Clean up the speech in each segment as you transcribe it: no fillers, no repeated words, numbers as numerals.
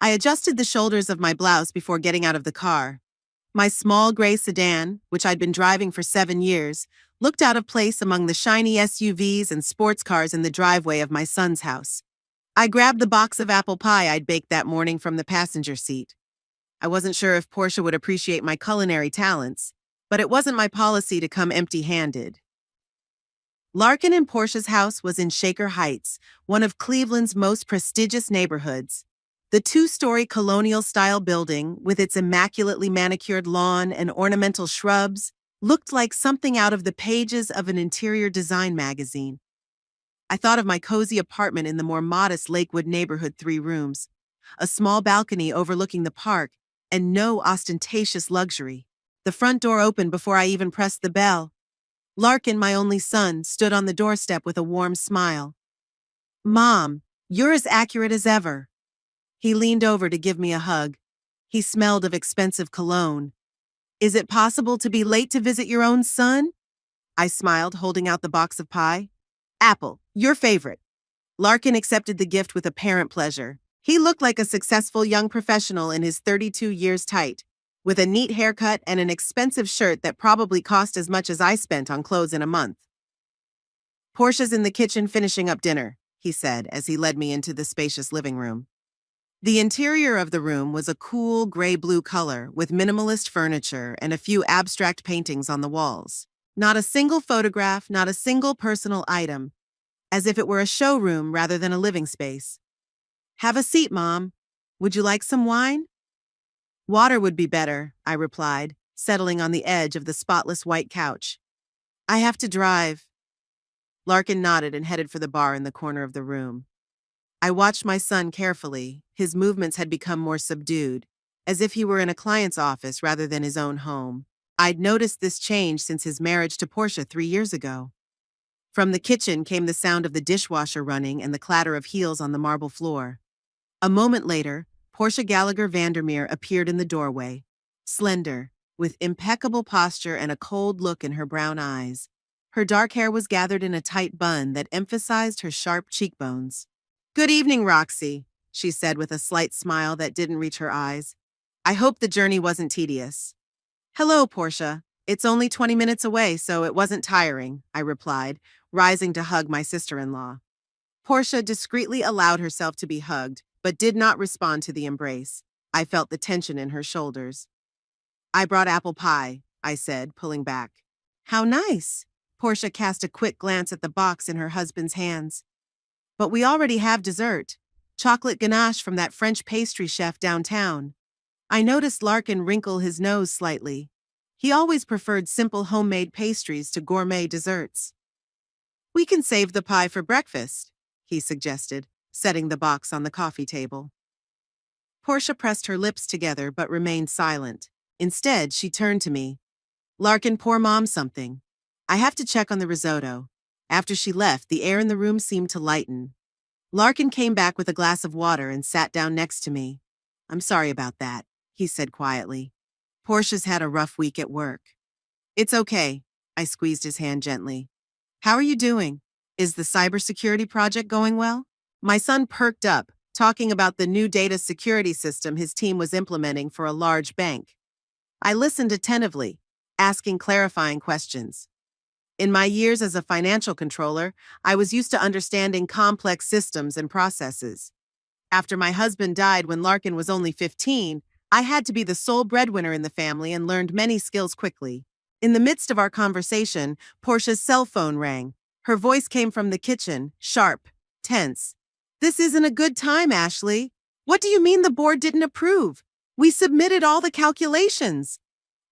I adjusted the shoulders of my blouse before getting out of the car. My small gray sedan, which I'd been driving for 7 years, looked out of place among the shiny SUVs and sports cars in the driveway of my son's house. I grabbed the box of apple pie I'd baked that morning from the passenger seat. I wasn't sure if Portia would appreciate my culinary talents, but it wasn't my policy to come empty-handed. Larkin and Portia's house was in Shaker Heights, one of Cleveland's most prestigious neighborhoods. The two-story colonial-style building, with its immaculately manicured lawn and ornamental shrubs, looked like something out of the pages of an interior design magazine. I thought of my cozy apartment in the more modest Lakewood neighborhood, 3 rooms, a small balcony overlooking the park, and no ostentatious luxury. The front door opened before I even pressed the bell. Larkin, my only son, stood on the doorstep with a warm smile. "Mom, you're as accurate as ever." He leaned over to give me a hug. He smelled of expensive cologne. "Is it possible to be late to visit your own son?" I smiled, holding out the box of pie. "Apple, your favorite." Larkin accepted the gift with apparent pleasure. He looked like a successful young professional in his 32 years tight, with a neat haircut and an expensive shirt that probably cost as much as I spent on clothes in a month. "Portia's in the kitchen finishing up dinner," he said as he led me into the spacious living room. The interior of the room was a cool gray-blue color with minimalist furniture and a few abstract paintings on the walls. Not a single photograph, not a single personal item, as if it were a showroom rather than a living space. "Have a seat, Mom. Would you like some wine?" "Water would be better," I replied, settling on the edge of the spotless white couch. "I have to drive." Larkin nodded and headed for the bar in the corner of the room. I watched my son carefully. His movements had become more subdued, as if he were in a client's office rather than his own home. I'd noticed this change since his marriage to Portia 3 years ago. From the kitchen came the sound of the dishwasher running and the clatter of heels on the marble floor. A moment later, Portia Gallagher Vandermeer appeared in the doorway, slender, with impeccable posture and a cold look in her brown eyes. Her dark hair was gathered in a tight bun that emphasized her sharp cheekbones. "Good evening, Roxy," she said with a slight smile that didn't reach her eyes. "I hope the journey wasn't tedious." "Hello, Portia. It's only 20 minutes away, so it wasn't tiring," I replied, rising to hug my sister-in-law. Portia discreetly allowed herself to be hugged, but did not respond to the embrace. I felt the tension in her shoulders. "I brought apple pie," I said, pulling back. "How nice." Portia cast a quick glance at the box in her husband's hands. "But we already have dessert. Chocolate ganache from that French pastry chef downtown." I noticed Larkin wrinkle his nose slightly. He always preferred simple homemade pastries to gourmet desserts. "We can save the pie for breakfast," he suggested, setting the box on the coffee table. Portia pressed her lips together but remained silent. Instead, she turned to me. "Larkin, pour Mom something. I have to check on the risotto." After she left, the air in the room seemed to lighten. Larkin came back with a glass of water and sat down next to me. "I'm sorry about that," he said quietly. "Portia's had a rough week at work." "It's okay." I squeezed his hand gently. "How are you doing? Is the cybersecurity project going well?" My son perked up, talking about the new data security system his team was implementing for a large bank. I listened attentively, asking clarifying questions. In my years as a financial controller, I was used to understanding complex systems and processes. After my husband died when Larkin was only 15, I had to be the sole breadwinner in the family and learned many skills quickly. In the midst of our conversation, Portia's cell phone rang. Her voice came from the kitchen, sharp, tense. "This isn't a good time, Ashley. What do you mean the board didn't approve? We submitted all the calculations."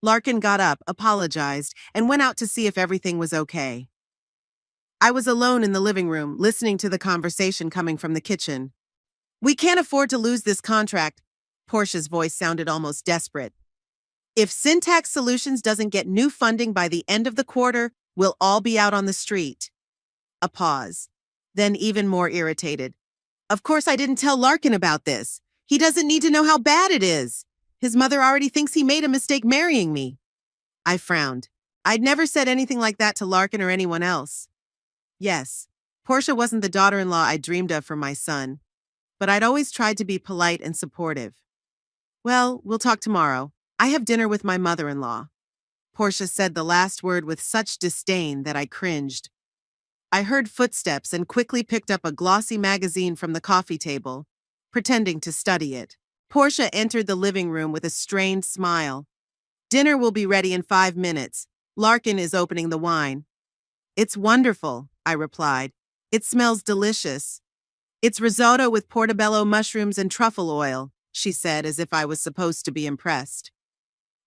Larkin got up, apologized, and went out to see if everything was okay. I was alone in the living room, listening to the conversation coming from the kitchen. "We can't afford to lose this contract." Portia's voice sounded almost desperate. "If Syntax Solutions doesn't get new funding by the end of the quarter, we'll all be out on the street." A pause. Then even more irritated. "Of course I didn't tell Larkin about this. He doesn't need to know how bad it is. His mother already thinks he made a mistake marrying me." I frowned. I'd never said anything like that to Larkin or anyone else. Yes, Portia wasn't the daughter-in-law I dreamed of for my son. but I'd always tried to be polite and supportive. Well, we'll talk tomorrow. I have dinner with my mother-in-law. Portia said the last word with such disdain that I cringed. I heard footsteps and quickly picked up a glossy magazine from the coffee table, pretending to study it. Portia entered the living room with a strained smile. Dinner will be ready in 5 minutes. Larkin is opening the wine. It's wonderful, I replied. It smells delicious. It's risotto with portobello mushrooms and truffle oil, she said as if I was supposed to be impressed.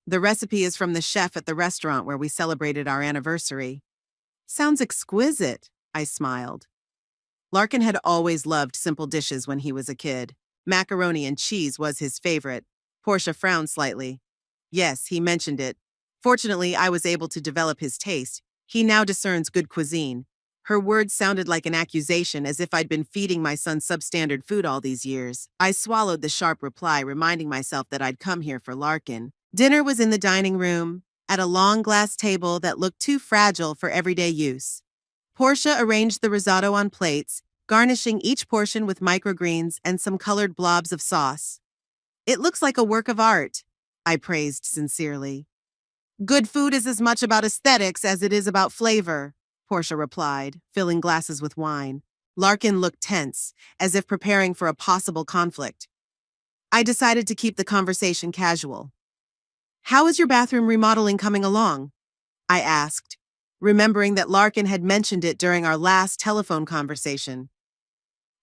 The recipe is from the chef at the restaurant where we celebrated our anniversary. Sounds exquisite, I smiled. Larkin had always loved simple dishes when he was a kid. Macaroni and cheese was his favorite. Portia frowned slightly. Yes, he mentioned it. Fortunately, I was able to develop his taste. He now discerns good cuisine. Her words sounded like an accusation, as if I'd been feeding my son substandard food all these years. I swallowed the sharp reply, reminding myself that I'd come here for Larkin. Dinner was in the dining room, at a long glass table that looked too fragile for everyday use. Portia arranged the risotto on plates, garnishing each portion with microgreens and some colored blobs of sauce. It looks like a work of art, I praised sincerely. Good food is as much about aesthetics as it is about flavor, Portia replied, filling glasses with wine. Larkin looked tense, as if preparing for a possible conflict. I decided to keep the conversation casual. How is your bathroom remodeling coming along? I asked, remembering that Larkin had mentioned it during our last telephone conversation.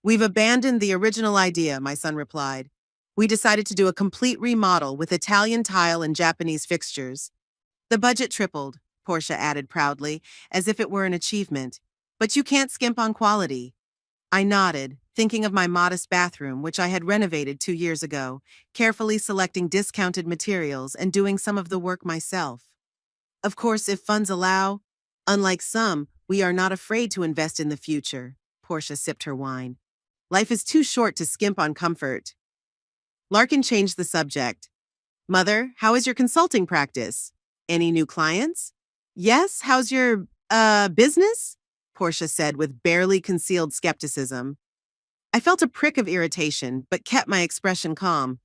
We've abandoned the original idea, my son replied. We decided to do a complete remodel with Italian tile and Japanese fixtures. The budget tripled, Portia added proudly, as if it were an achievement. But you can't skimp on quality. I nodded, thinking of my modest bathroom, which I had renovated 2 years ago, carefully selecting discounted materials and doing some of the work myself. Of course, if funds allow, unlike some, we are not afraid to invest in the future, Portia sipped her wine. Life is too short to skimp on comfort. Larkin changed the subject. Mother, how is your consulting practice? Any new clients? Yes, how's your, business? Portia said with barely concealed skepticism. I felt a prick of irritation, but kept my expression calm.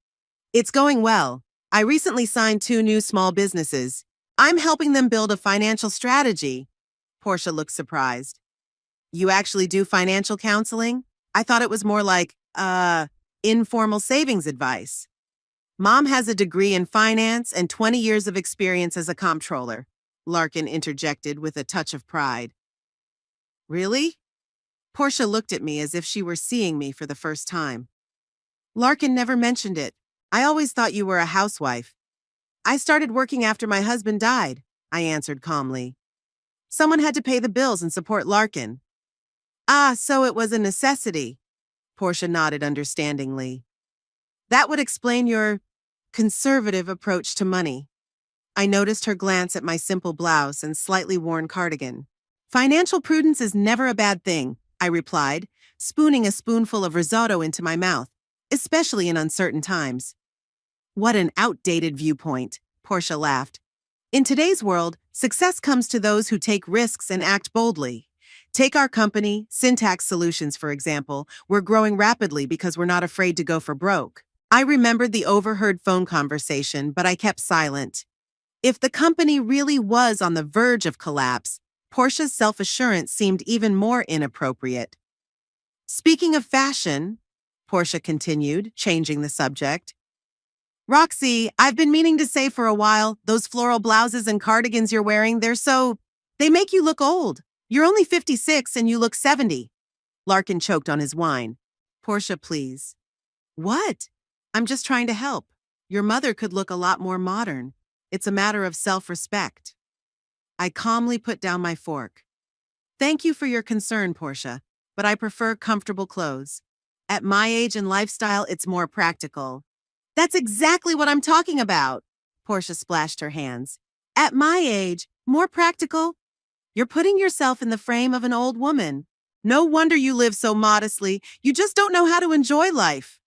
It's going well. I recently signed 2 new small businesses. I'm helping them build a financial strategy. Portia looked surprised. You actually do financial counseling? I thought it was more like, informal savings advice. Mom has a degree in finance and 20 years of experience as a comptroller, Larkin interjected with a touch of pride. Really? Portia looked at me as if she were seeing me for the first time. Larkin never mentioned it. I always thought you were a housewife. I started working after my husband died, I answered calmly. Someone had to pay the bills and support Larkin. Ah, so it was a necessity. Portia nodded understandingly. That would explain your conservative approach to money. I noticed her glance at my simple blouse and slightly worn cardigan. Financial prudence is never a bad thing, I replied, spooning a spoonful of risotto into my mouth, especially in uncertain times. What an outdated viewpoint, Portia laughed. In today's world, success comes to those who take risks and act boldly. Take our company, Syntax Solutions, for example. We're growing rapidly because we're not afraid to go for broke. I remembered the overheard phone conversation, but I kept silent. If the company really was on the verge of collapse, Portia's self-assurance seemed even more inappropriate. Speaking of fashion, Portia continued, changing the subject. Roxy, I've been meaning to say for a while, those floral blouses and cardigans you're wearing, they make you look old. You're only 56 and you look 70. Larkin choked on his wine. Portia, please. What? I'm just trying to help. Your mother could look a lot more modern. It's a matter of self-respect. I calmly put down my fork. Thank you for your concern, Portia, but I prefer comfortable clothes. At my age and lifestyle, it's more practical. That's exactly what I'm talking about. Portia splashed her hands. At my age, more practical? You're putting yourself in the frame of an old woman. No wonder you live so modestly. You just don't know how to enjoy life.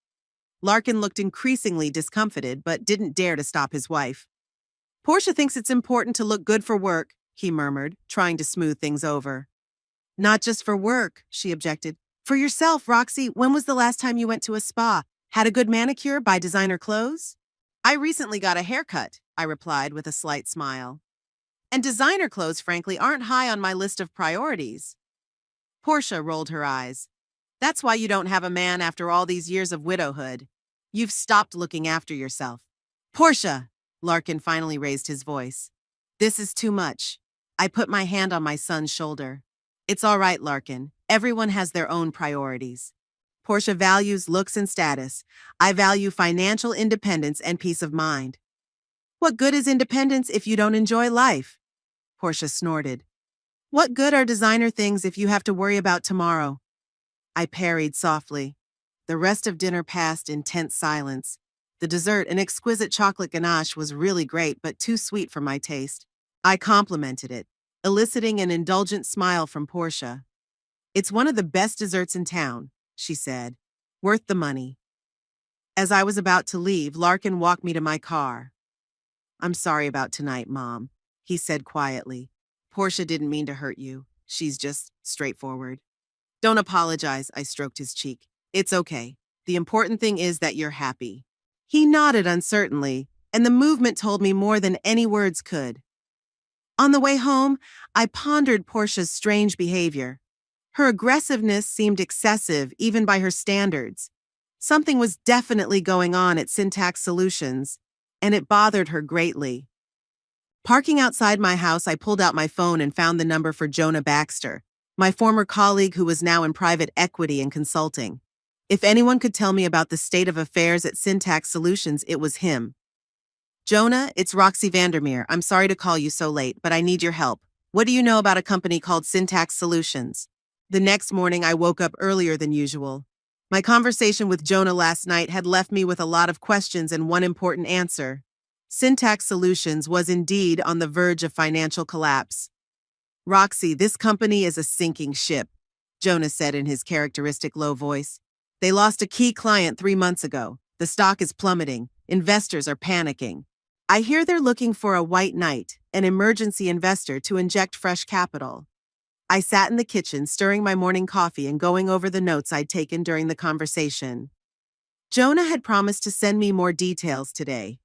Larkin looked increasingly discomfited, but didn't dare to stop his wife. Portia thinks it's important to look good for work, he murmured, trying to smooth things over. Not just for work, she objected. For yourself, Roxy, when was the last time you went to a spa? Had a good manicure, buy designer clothes? I recently got a haircut, I replied with a slight smile. And designer clothes, frankly, aren't high on my list of priorities. Portia rolled her eyes. That's why you don't have a man after all these years of widowhood. You've stopped looking after yourself. Portia! Larkin finally raised his voice. This is too much. I put my hand on my son's shoulder. It's all right, Larkin. Everyone has their own priorities. Portia values looks and status. I value financial independence and peace of mind. What good is independence if you don't enjoy life? Portia snorted. What good are designer things if you have to worry about tomorrow? I parried softly. The rest of dinner passed in tense silence. The dessert, an exquisite chocolate ganache, was really great but too sweet for my taste. I complimented it, eliciting an indulgent smile from Portia. It's one of the best desserts in town, she said. Worth the money. As I was about to leave, Larkin walked me to my car. I'm sorry about tonight, Mom, he said quietly. Portia didn't mean to hurt you. She's just straightforward. Don't apologize, I stroked his cheek. It's okay. The important thing is that you're happy. He nodded uncertainly, and the movement told me more than any words could. On the way home, I pondered Portia's strange behavior. Her aggressiveness seemed excessive, even by her standards. Something was definitely going on at Syntax Solutions, and it bothered her greatly. Parking outside my house, I pulled out my phone and found the number for Jonah Baxter, my former colleague who was now in private equity and consulting. If anyone could tell me about the state of affairs at Syntax Solutions, it was him. Jonah, it's Roxy Vandermeer. I'm sorry to call you so late, but I need your help. What do you know about a company called Syntax Solutions? The next morning, I woke up earlier than usual. My conversation with Jonah last night had left me with a lot of questions and one important answer. Syntax Solutions was indeed on the verge of financial collapse. Roxy, this company is a sinking ship, Jonah said in his characteristic low voice. They lost a key client 3 months ago. The stock is plummeting. Investors are panicking. I hear they're looking for a white knight, an emergency investor to inject fresh capital. I sat in the kitchen, stirring my morning coffee and going over the notes I'd taken during the conversation. Jonah had promised to send me more details today.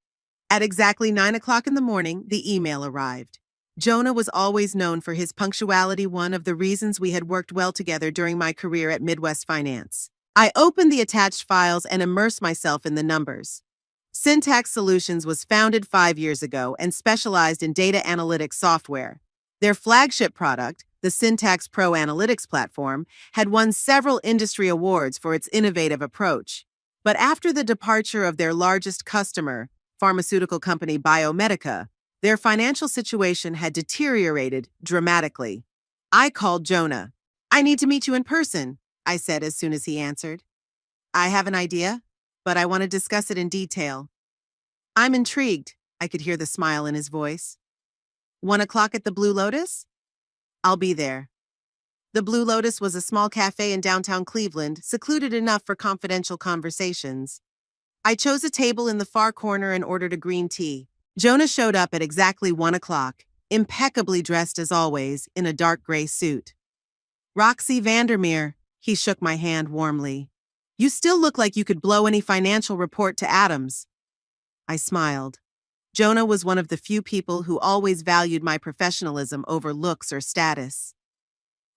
At exactly 9 o'clock in the morning, the email arrived. Jonah was always known for his punctuality, one of the reasons we had worked well together during my career at Midwest Finance. I opened the attached files and immersed myself in the numbers. Syntax Solutions was founded 5 years ago and specialized in data analytics software. Their flagship product, the Syntax Pro Analytics platform, had won several industry awards for its innovative approach. But after the departure of their largest customer, pharmaceutical company Biomedica, their financial situation had deteriorated dramatically. I called Jonah. I need to meet you in person, I said as soon as he answered. I have an idea, but I want to discuss it in detail. I'm intrigued, I could hear the smile in his voice. 1 o'clock at the Blue Lotus? I'll be there. The Blue Lotus was a small cafe in downtown Cleveland, secluded enough for confidential conversations. I chose a table in the far corner and ordered a green tea. Jonah showed up at exactly 1 o'clock, impeccably dressed as always, in a dark gray suit. Roxy Vandermeer, he shook my hand warmly. You still look like you could blow any financial report to atoms. I smiled. Jonah was one of the few people who always valued my professionalism over looks or status.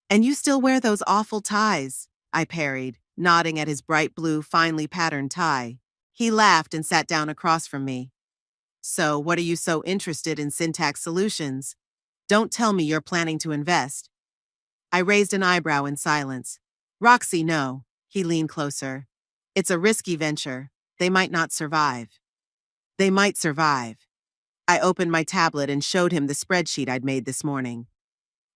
And you still wear those awful ties, I parried, nodding at his bright blue, finely patterned tie. He laughed and sat down across from me. So, what are you so interested in Syntax Solutions? Don't tell me you're planning to invest. I raised an eyebrow in silence. Roxy, no. He leaned closer. It's a risky venture. They might not survive. They might survive. I opened my tablet and showed him the spreadsheet I'd made this morning.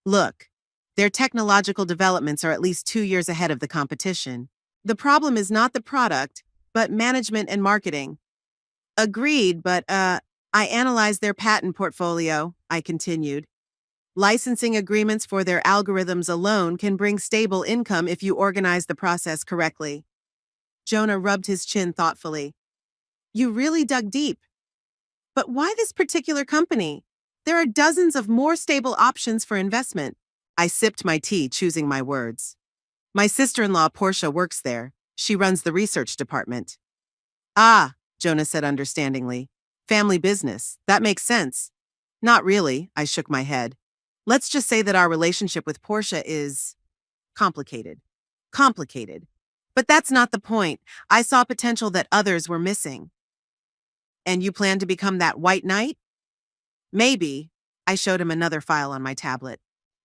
Look, their technological developments are at least 2 years ahead of the competition. The problem is not the product, but management and marketing. Agreed, but, I analyzed their patent portfolio, I continued. Licensing agreements for their algorithms alone can bring stable income if you organize the process correctly. Jonah rubbed his chin thoughtfully. You really dug deep. But why this particular company? There are dozens of more stable options for investment. I sipped my tea, choosing my words. My sister-in-law, Portia, works there. She runs the research department. Ah, Jonah said understandingly. Family business. That makes sense. Not really, I shook my head. Let's just say that our relationship with Portia is complicated. Complicated. But that's not the point. I saw potential that others were missing. And you plan to become that white knight? Maybe. I showed him another file on my tablet.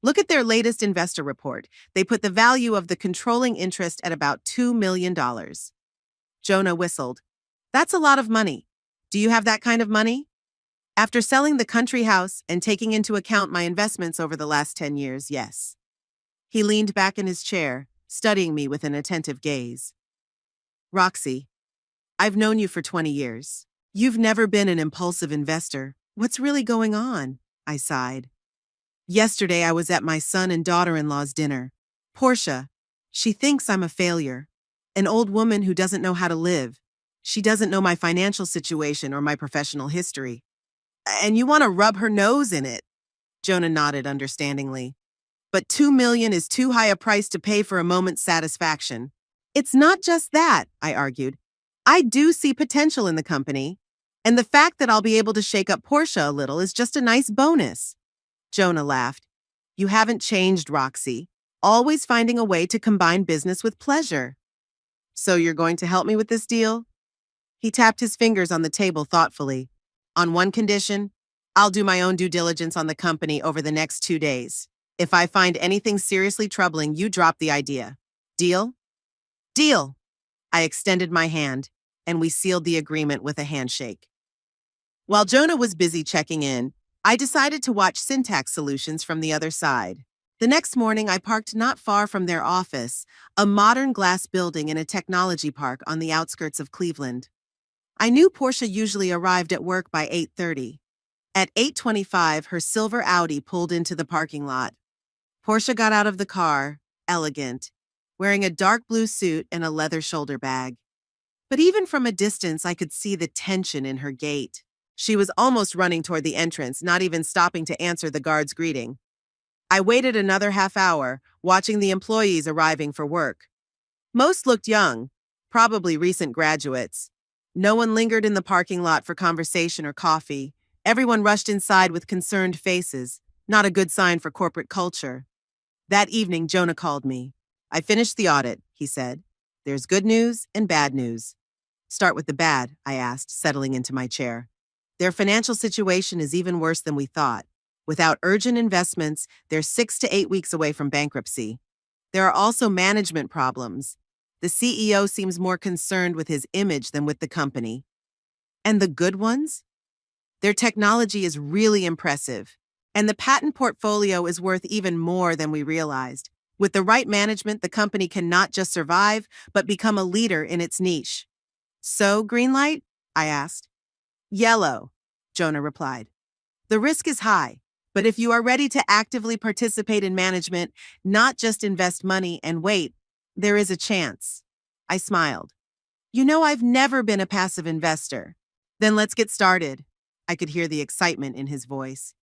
Look at their latest investor report. They put the value of the controlling interest at about $2 million. Jonah whistled. That's a lot of money. Do you have that kind of money? After selling the country house and taking into account my investments over the last 10 years, yes. He leaned back in his chair, studying me with an attentive gaze. Roxy, I've known you for 20 years. You've never been an impulsive investor. What's really going on? I sighed. Yesterday I was at my son and daughter-in-law's dinner. Portia, she thinks I'm a failure. An old woman who doesn't know how to live. She doesn't know my financial situation or my professional history. And you want to rub her nose in it? Jonah nodded understandingly. But $2 million is too high a price to pay for a moment's satisfaction. It's not just that, I argued. I do see potential in the company. And the fact that I'll be able to shake up Portia a little is just a nice bonus. Jonah laughed. You haven't changed, Roxy. Always finding a way to combine business with pleasure. So you're going to help me with this deal? He tapped his fingers on the table thoughtfully. On one condition, I'll do my own due diligence on the company over the next 2 days. If I find anything seriously troubling, you drop the idea. Deal? Deal! I extended my hand, and we sealed the agreement with a handshake. While Jonah was busy checking in, I decided to watch Syntax Solutions from the other side. The next morning, I parked not far from their office, a modern glass building in a technology park on the outskirts of Cleveland. I knew Portia usually arrived at work by 8:30. At 8:25, her silver Audi pulled into the parking lot. Portia got out of the car, elegant, wearing a dark blue suit and a leather shoulder bag. But even from a distance, I could see the tension in her gait. She was almost running toward the entrance, not even stopping to answer the guard's greeting. I waited another half hour, watching the employees arriving for work. Most looked young, probably recent graduates. No one lingered in the parking lot for conversation or coffee. Everyone rushed inside with concerned faces, not a good sign for corporate culture. That evening, Jonah called me. I finished the audit, he said. There's good news and bad news. Start with the bad, I asked, settling into my chair. Their financial situation is even worse than we thought. Without urgent investments, they're 6 to 8 weeks away from bankruptcy. There are also management problems. The CEO seems more concerned with his image than with the company. And the good ones? Their technology is really impressive. And the patent portfolio is worth even more than we realized. With the right management, the company can not just survive, but become a leader in its niche. So, green light? I asked. Yellow, Jonah replied. The risk is high, but if you are ready to actively participate in management, not just invest money and wait, there is a chance. I smiled. You know, I've never been a passive investor. Then let's get started. I could hear the excitement in his voice.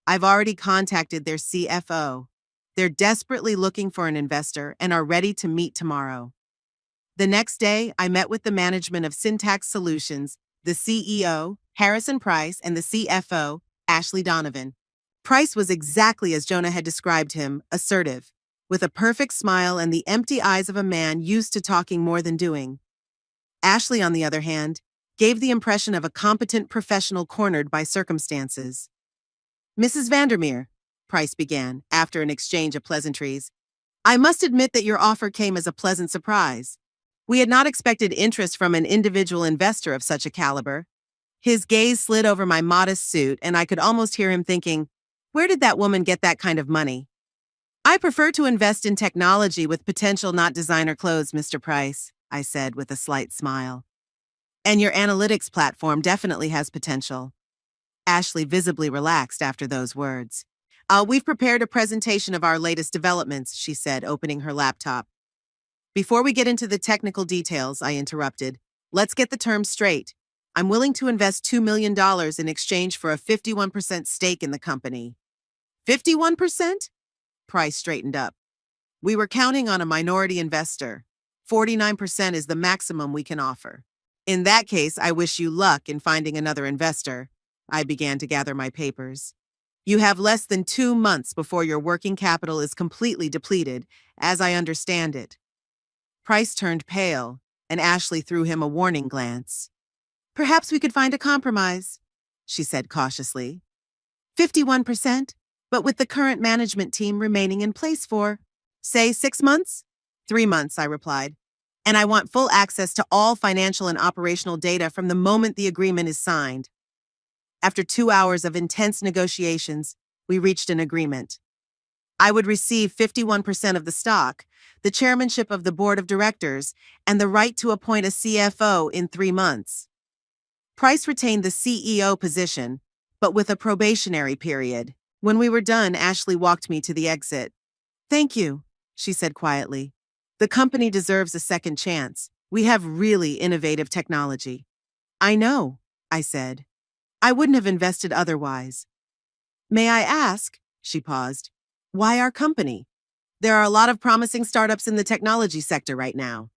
I've already contacted their CFO. They're desperately looking for an investor and are ready to meet tomorrow. The next day, I met with the management of Syntax Solutions, the CEO, Harrison Price, and the CFO, Ashley Donovan. Price was exactly as Jonah had described him, assertive, with a perfect smile and the empty eyes of a man used to talking more than doing. Ashley, on the other hand, gave the impression of a competent professional cornered by circumstances. Mrs. Vandermeer, Price began, after an exchange of pleasantries, I must admit that your offer came as a pleasant surprise. We had not expected interest from an individual investor of such a caliber. His gaze slid over my modest suit, and I could almost hear him thinking, where did that woman get that kind of money? I prefer to invest in technology with potential, not designer clothes, Mr. Price, I said with a slight smile. And your analytics platform definitely has potential. Ashley visibly relaxed after those words. We've prepared a presentation of our latest developments, she said, opening her laptop. Before we get into the technical details, I interrupted, let's get the terms straight. I'm willing to invest $2 million in exchange for a 51% stake in the company. 51%? Price straightened up. We were counting on a minority investor. 49% is the maximum we can offer. In that case, I wish you luck in finding another investor. I began to gather my papers. You have less than 2 months before your working capital is completely depleted, as I understand it. Price turned pale, and Ashley threw him a warning glance. Perhaps we could find a compromise, she said cautiously. 51%, but with the current management team remaining in place for, say, 6 months? 3 months, I replied. And I want full access to all financial and operational data from the moment the agreement is signed. After 2 hours of intense negotiations, we reached an agreement. I would receive 51% of the stock, the chairmanship of the board of directors, and the right to appoint a CFO in 3 months. Price retained the CEO position, but with a probationary period. When we were done, Ashley walked me to the exit. Thank you, she said quietly. The company deserves a second chance. We have really innovative technology. I know, I said. I wouldn't have invested otherwise. May I ask, she paused, why our company? There are a lot of promising startups in the technology sector right now.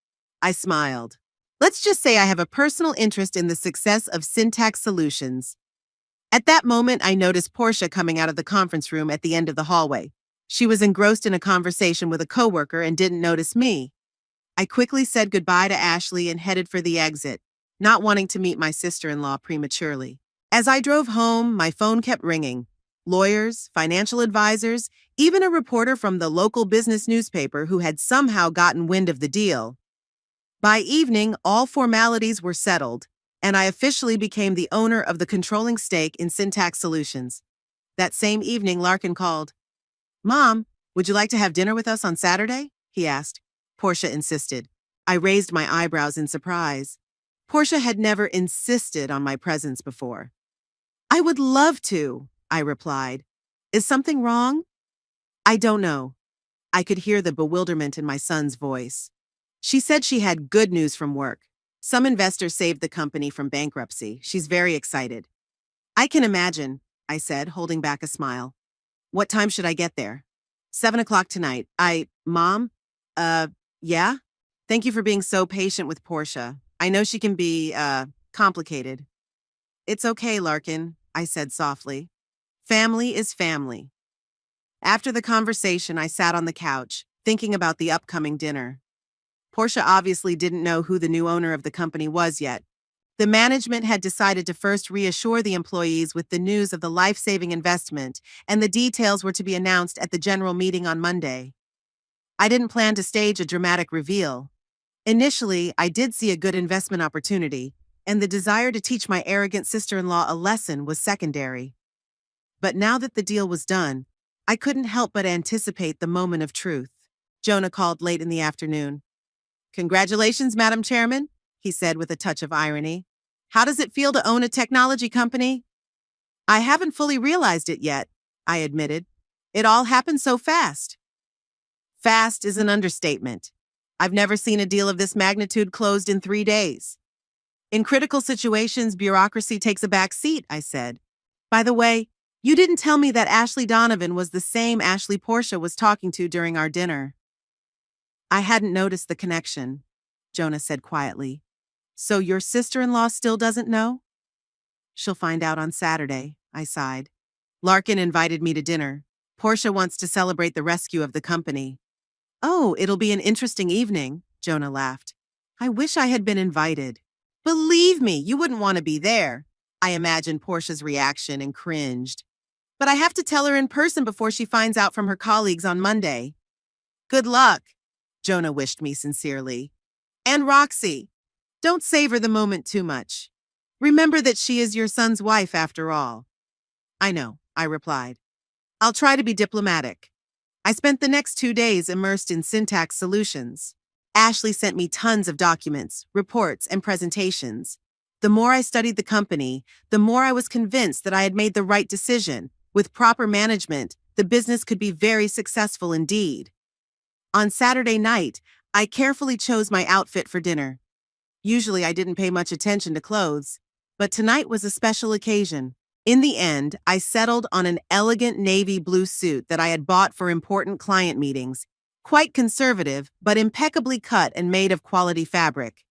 I smiled. Let's just say I have a personal interest in the success of Syntax Solutions. At that moment, I noticed Portia coming out of the conference room at the end of the hallway. She was engrossed in a conversation with a coworker and didn't notice me. I quickly said goodbye to Ashley and headed for the exit, not wanting to meet my sister-in-law prematurely. As I drove home, my phone kept ringing. Lawyers, financial advisors, even a reporter from the local business newspaper who had somehow gotten wind of the deal. By evening, all formalities were settled, and I officially became the owner of the controlling stake in Syntax Solutions. That same evening, Larkin called. Mom, would you like to have dinner with us on Saturday? He asked. Portia insisted. I raised my eyebrows in surprise. Portia had never insisted on my presence before. I would love to, I replied. Is something wrong? I don't know. I could hear the bewilderment in my son's voice. She said she had good news from work. Some investor saved the company from bankruptcy. She's very excited. I can imagine, I said, holding back a smile. What time should I get there? 7 o'clock tonight. Mom? Yeah? Thank you for being so patient with Portia. I know she can be, complicated. It's okay, Larkin, I said softly. Family is family. After the conversation, I sat on the couch, thinking about the upcoming dinner. Portia obviously didn't know who the new owner of the company was yet. The management had decided to first reassure the employees with the news of the life-saving investment, and the details were to be announced at the general meeting on Monday. I didn't plan to stage a dramatic reveal. Initially, I did see a good investment opportunity, and the desire to teach my arrogant sister-in-law a lesson was secondary. But now that the deal was done, I couldn't help but anticipate the moment of truth. Jonah called late in the afternoon. Congratulations, Madam Chairman, he said with a touch of irony. How does it feel to own a technology company? I haven't fully realized it yet, I admitted. It all happened so fast. Fast is an understatement. I've never seen a deal of this magnitude closed in 3 days. In critical situations, bureaucracy takes a back seat, I said. By the way, you didn't tell me that Ashley Donovan was the same Ashley Portia was talking to during our dinner. I hadn't noticed the connection, Jonah said quietly. So your sister-in-law still doesn't know? She'll find out on Saturday, I sighed. Larkin invited me to dinner. Portia wants to celebrate the rescue of the company. Oh, it'll be an interesting evening, Jonah laughed. I wish I had been invited. Believe me, you wouldn't want to be there. I imagined Portia's reaction and cringed. But I have to tell her in person before she finds out from her colleagues on Monday. Good luck, Jonah wished me sincerely. And Roxy, don't savor the moment too much. Remember that she is your son's wife after all. I know, I replied. I'll try to be diplomatic. I spent the next 2 days immersed in Syntax Solutions. Ashley sent me tons of documents, reports, and presentations. The more I studied the company, the more I was convinced that I had made the right decision. With proper management, the business could be very successful indeed. On Saturday night, I carefully chose my outfit for dinner. Usually I didn't pay much attention to clothes, but tonight was a special occasion. In the end, I settled on an elegant navy blue suit that I had bought for important client meetings, Quite conservative, but impeccably cut and made of quality fabric.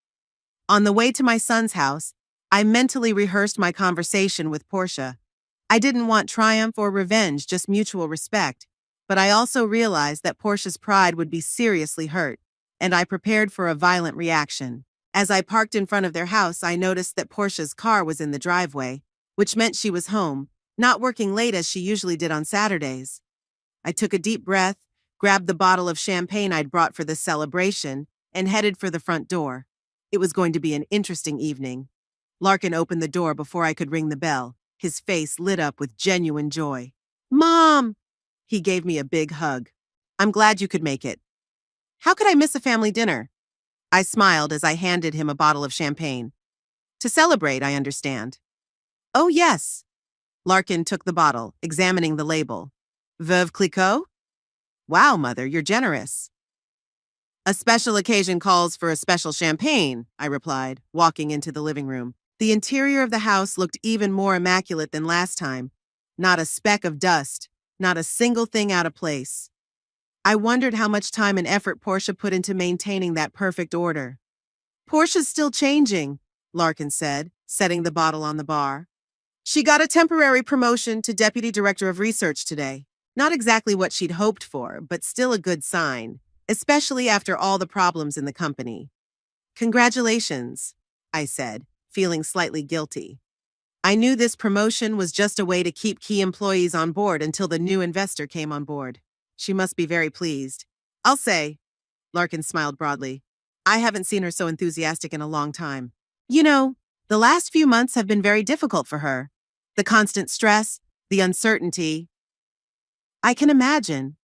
On the way to my son's house, I mentally rehearsed my conversation with Portia. I didn't want triumph or revenge, just mutual respect. But I also realized that Portia's pride would be seriously hurt, and I prepared for a violent reaction. As I parked in front of their house, I noticed that Portia's car was in the driveway, which meant she was home, not working late as she usually did on Saturdays. I took a deep breath, grabbed the bottle of champagne I'd brought for the celebration, and headed for the front door. It was going to be an interesting evening. Larkin opened the door before I could ring the bell, his face lit up with genuine joy. "Mom!" He gave me a big hug. "I'm glad you could make it. How could I miss a family dinner?" I smiled as I handed him a bottle of champagne. "To celebrate, I understand." "Oh, yes." Larkin took the bottle, examining the label. "Veuve Clicquot?" "Wow, Mother, you're generous." "A special occasion calls for a special champagne," I replied, walking into the living room. The interior of the house looked even more immaculate than last time. Not a speck of dust, not a single thing out of place. I wondered how much time and effort Portia put into maintaining that perfect order. "Portia's still changing," Larkin said, setting the bottle on the bar. "She got a temporary promotion to Deputy Director of Research today. Not exactly what she'd hoped for, but still a good sign, especially after all the problems in the company." "Congratulations," I said, feeling slightly guilty. I knew this promotion was just a way to keep key employees on board until the new investor came on board. She must be very pleased. "I'll say," Larkin smiled broadly. "I haven't seen her so enthusiastic in a long time. You know, the last few months have been very difficult for her. The constant stress, the uncertainty." "I can imagine."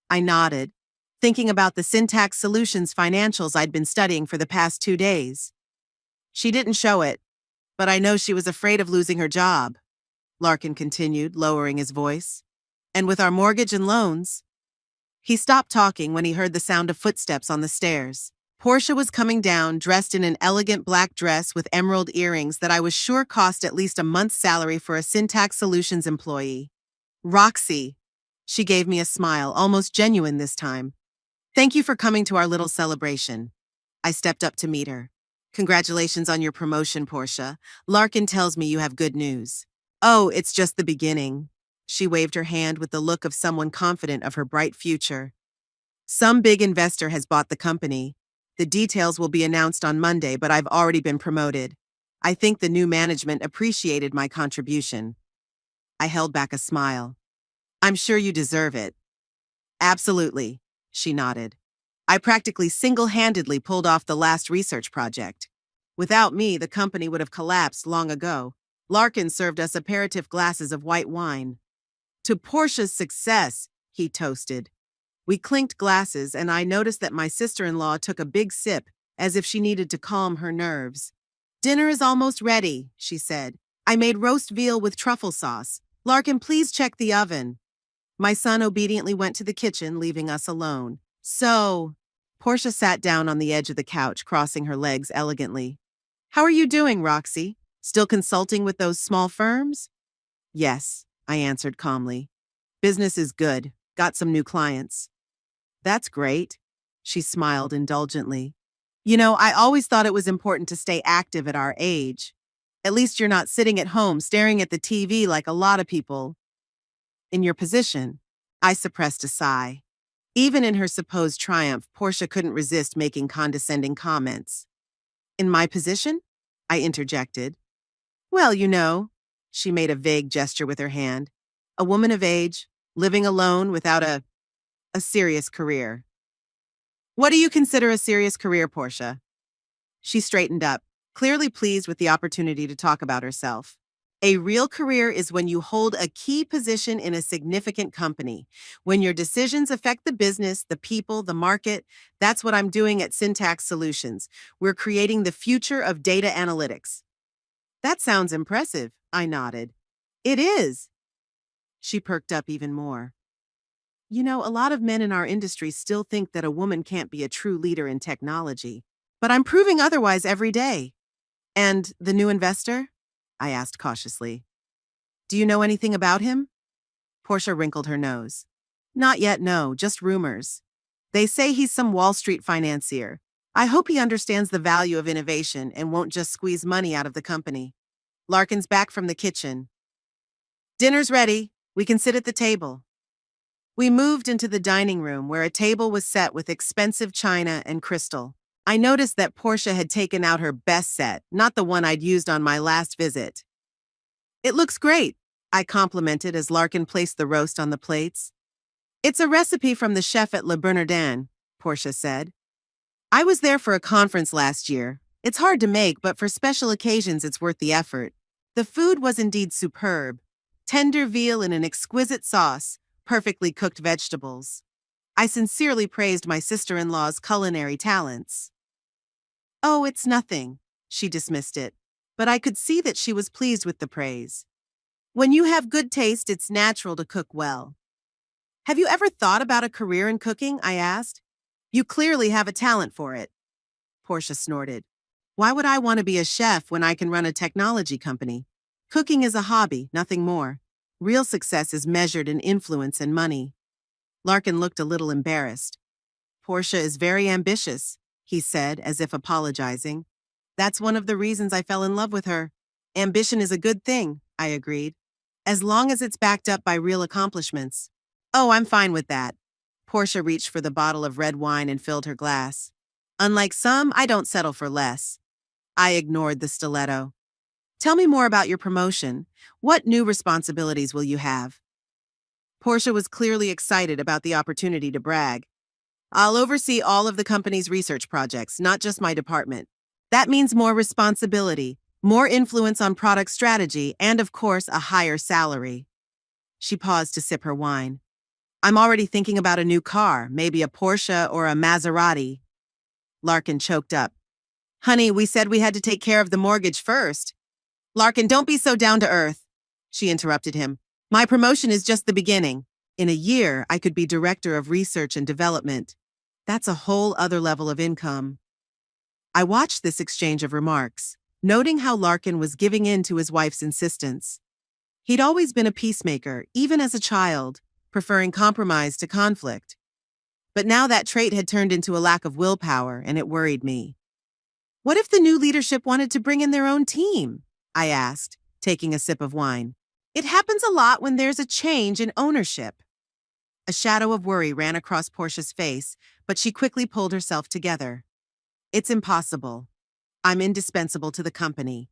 I nodded, thinking about the Syntax Solutions financials I'd been studying for the past 2 days. "She didn't show it, but I know she was afraid of losing her job," Larkin continued, lowering his voice. "And with our mortgage and loans." He stopped talking when he heard the sound of footsteps on the stairs. Portia was coming down, dressed in an elegant black dress with emerald earrings that I was sure cost at least a month's salary for a Syntax Solutions employee. "Roxy." She gave me a smile, almost genuine this time. "Thank you for coming to our little celebration." I stepped up to meet her. "Congratulations on your promotion, Portia. Larkin tells me you have good news." "Oh, it's just the beginning." She waved her hand with the look of someone confident of her bright future. "Some big investor has bought the company. The details will be announced on Monday, but I've already been promoted. I think the new management appreciated my contribution." I held back a smile. "I'm sure you deserve it." "Absolutely," she nodded. "I practically single-handedly pulled off the last research project. Without me, the company would have collapsed long ago." Larkin served us aperitif glasses of white wine. "To Portia's success," he toasted. We clinked glasses, and I noticed that my sister-in-law took a big sip, as if she needed to calm her nerves. "Dinner is almost ready," she said. "I made roast veal with truffle sauce. Larkin, please check the oven." My son obediently went to the kitchen, leaving us alone. "So," Portia sat down on the edge of the couch, crossing her legs elegantly. "How are you doing, Roxy? Still consulting with those small firms?" "Yes," I answered calmly. "Business is good. Got some new clients." "That's great." She smiled indulgently. "You know, I always thought it was important to stay active at our age. At least you're not sitting at home staring at the TV like a lot of people in your position." I suppressed a sigh. Even in her supposed triumph, Portia couldn't resist making condescending comments. "In my position?" I interjected. "Well, you know," she made a vague gesture with her hand. "A woman of age, living alone without a serious career." "What do you consider a serious career, Portia?" She straightened up, clearly pleased with the opportunity to talk about herself. "A real career is when you hold a key position in a significant company. When your decisions affect the business, the people, the market. That's what I'm doing at Syntax Solutions. We're creating the future of data analytics." "That sounds impressive," I nodded. "It is." She perked up even more. "You know, a lot of men in our industry still think that a woman can't be a true leader in technology. But I'm proving otherwise every day." "And the new investor?" I asked cautiously. "Do you know anything about him?" Portia wrinkled her nose. "Not yet, no, just rumors. They say he's some Wall Street financier. I hope he understands the value of innovation and won't just squeeze money out of the company. Larkin's back from the kitchen. Dinner's ready. We can sit at the table. We moved into the dining room where a table was set with expensive china and crystal. I noticed that Portia had taken out her best set, not the one I'd used on my last visit. It looks great, I complimented as Larkin placed the roast on the plates. It's a recipe from the chef at Le Bernardin, Portia said. I was there for a conference last year. It's hard to make, but for special occasions it's worth the effort. The food was indeed superb. Tender veal in an exquisite sauce, perfectly cooked vegetables. I sincerely praised my sister-in-law's culinary talents. Oh, it's nothing, she dismissed it, but I could see that she was pleased with the praise. When you have good taste, it's natural to cook well. Have you ever thought about a career in cooking? I asked. You clearly have a talent for it. Portia snorted. Why would I want to be a chef when I can run a technology company? Cooking is a hobby, nothing more. Real success is measured in influence and money. Larkin looked a little embarrassed. Portia is very ambitious, he said, as if apologizing. That's one of the reasons I fell in love with her. Ambition is a good thing, I agreed, as long as it's backed up by real accomplishments. Oh, I'm fine with that. Portia reached for the bottle of red wine and filled her glass. Unlike some, I don't settle for less. I ignored the stiletto. Tell me more about your promotion. What new responsibilities will you have? Portia was clearly excited about the opportunity to brag. I'll oversee all of the company's research projects, not just my department. That means more responsibility, more influence on product strategy, and of course, a higher salary. She paused to sip her wine. I'm already thinking about a new car, maybe a Porsche or a Maserati. Larkin choked up. Honey, we said we had to take care of the mortgage first. Larkin, don't be so down to earth, she interrupted him. My promotion is just the beginning. In a year, I could be director of research and development. That's a whole other level of income. I watched this exchange of remarks, noting how Larkin was giving in to his wife's insistence. He'd always been a peacemaker, even as a child, preferring compromise to conflict. But now that trait had turned into a lack of willpower, and it worried me. What if the new leadership wanted to bring in their own team? I asked, taking a sip of wine. It happens a lot when there's a change in ownership. A shadow of worry ran across Portia's face, but she quickly pulled herself together. It's impossible. I'm indispensable to the company.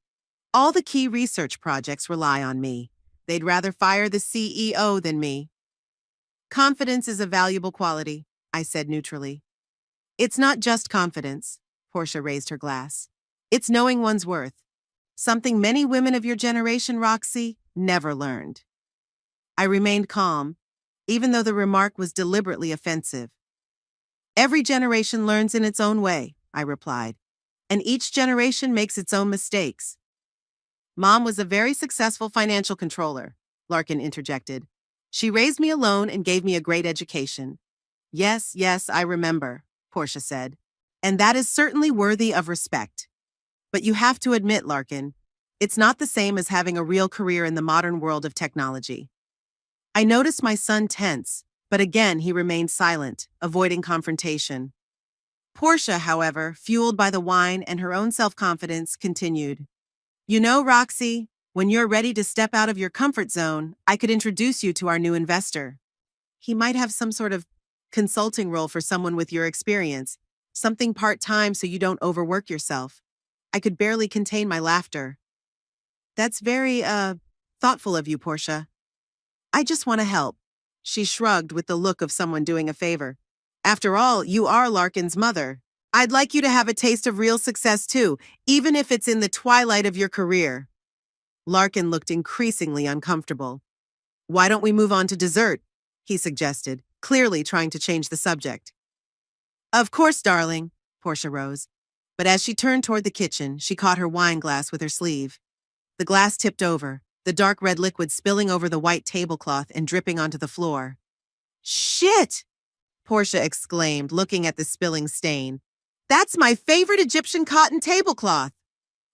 All the key research projects rely on me. They'd rather fire the CEO than me. Confidence is a valuable quality, I said neutrally. It's not just confidence, Portia raised her glass. It's knowing one's worth. Something many women of your generation, Roxy, never learned. I remained calm, even though the remark was deliberately offensive. Every generation learns in its own way, I replied, and each generation makes its own mistakes. Mom was a very successful financial controller, Larkin interjected. She raised me alone and gave me a great education. Yes, I remember, Portia said, and that is certainly worthy of respect. But you have to admit, Larkin, it's not the same as having a real career in the modern world of technology. I noticed my son tense, but again he remained silent, avoiding confrontation. Portia, however, fueled by the wine and her own self-confidence, continued. You know, Roxy, when you're ready to step out of your comfort zone, I could introduce you to our new investor. He might have some sort of consulting role for someone with your experience, something part-time so you don't overwork yourself. I could barely contain my laughter. That's very, thoughtful of you, Portia. I just want to help. She shrugged with the look of someone doing a favor. After all, you are Larkin's mother. I'd like you to have a taste of real success too, even if it's in the twilight of your career. Larkin looked increasingly uncomfortable. Why don't we move on to dessert? He suggested, clearly trying to change the subject. Of course, darling, Portia rose. But as she turned toward the kitchen, she caught her wine glass with her sleeve. The glass tipped over, the dark red liquid spilling over the white tablecloth and dripping onto the floor. Shit! Portia exclaimed, looking at the spilling stain. That's my favorite Egyptian cotton tablecloth.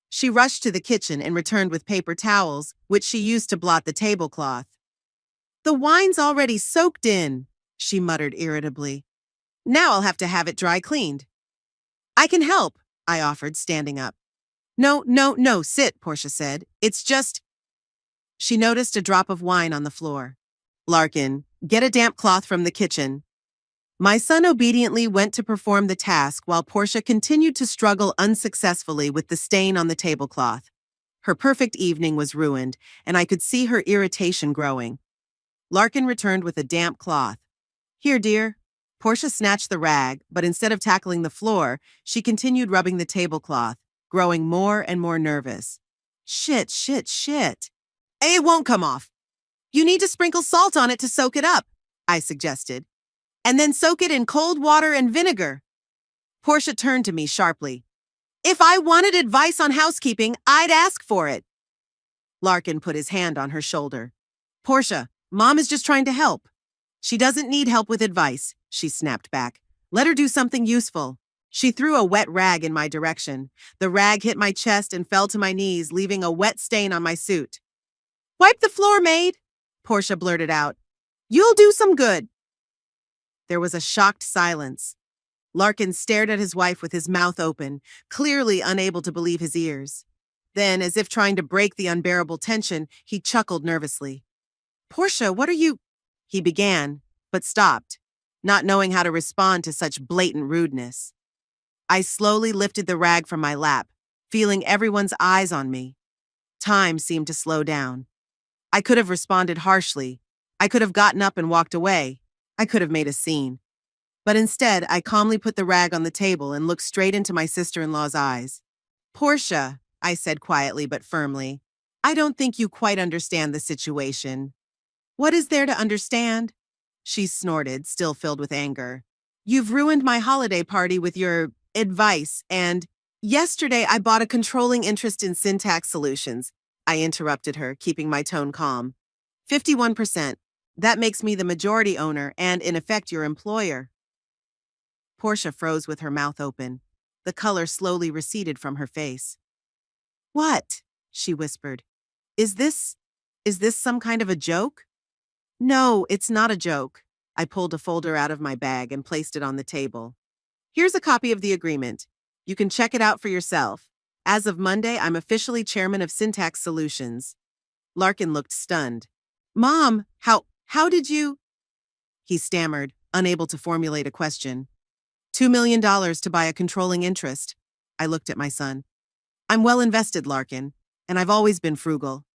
She rushed to the kitchen and returned with paper towels, which she used to blot the tablecloth. The wine's already soaked in, she muttered irritably. Now I'll have to have it dry cleaned. I can help, I offered, standing up. No, no, no, sit, Portia said. It's just. She noticed a drop of wine on the floor. Larkin, get a damp cloth from the kitchen. My son obediently went to perform the task while Portia continued to struggle unsuccessfully with the stain on the tablecloth. Her perfect evening was ruined, and I could see her irritation growing. Larkin returned with a damp cloth. Here, dear. Portia snatched the rag, but instead of tackling the floor, she continued rubbing the tablecloth, growing more and more nervous. Shit, shit, shit. It won't come off. You need to sprinkle salt on it to soak it up, I suggested. And then soak it in cold water and vinegar. Portia turned to me sharply. If I wanted advice on housekeeping, I'd ask for it. Larkin put his hand on her shoulder. Portia, Mom is just trying to help. She doesn't need help with advice, she snapped back. Let her do something useful. She threw a wet rag in my direction. The rag hit my chest and fell to my knees, leaving a wet stain on my suit. Wipe the floor, maid, Portia blurted out. You'll do some good. There was a shocked silence. Larkin stared at his wife with his mouth open, clearly unable to believe his ears. Then, as if trying to break the unbearable tension, he chuckled nervously. Portia, what are you? He began, but stopped, not knowing how to respond to such blatant rudeness. I slowly lifted the rag from my lap, feeling everyone's eyes on me. Time seemed to slow down. I could have responded harshly. I could have gotten up and walked away. I could have made a scene. But instead, I calmly put the rag on the table and looked straight into my sister-in-law's eyes. Portia, I said quietly but firmly, I don't think you quite understand the situation. What is there to understand? She snorted, still filled with anger. You've ruined my holiday party with your advice, and yesterday I bought a controlling interest in Syntax Solutions. I interrupted her, keeping my tone calm. 51%. That makes me the majority owner and, in effect, your employer. Portia froze with her mouth open. The color slowly receded from her face. What? She whispered. Is this some kind of a joke? No, it's not a joke. I pulled a folder out of my bag and placed it on the table. Here's a copy of the agreement. You can check it out for yourself. As of Monday, I'm officially chairman of Syntax Solutions. Larkin looked stunned. Mom, how did you? He stammered, unable to formulate a question. $2 million to buy a controlling interest. I looked at my son. I'm well invested, Larkin, and I've always been frugal.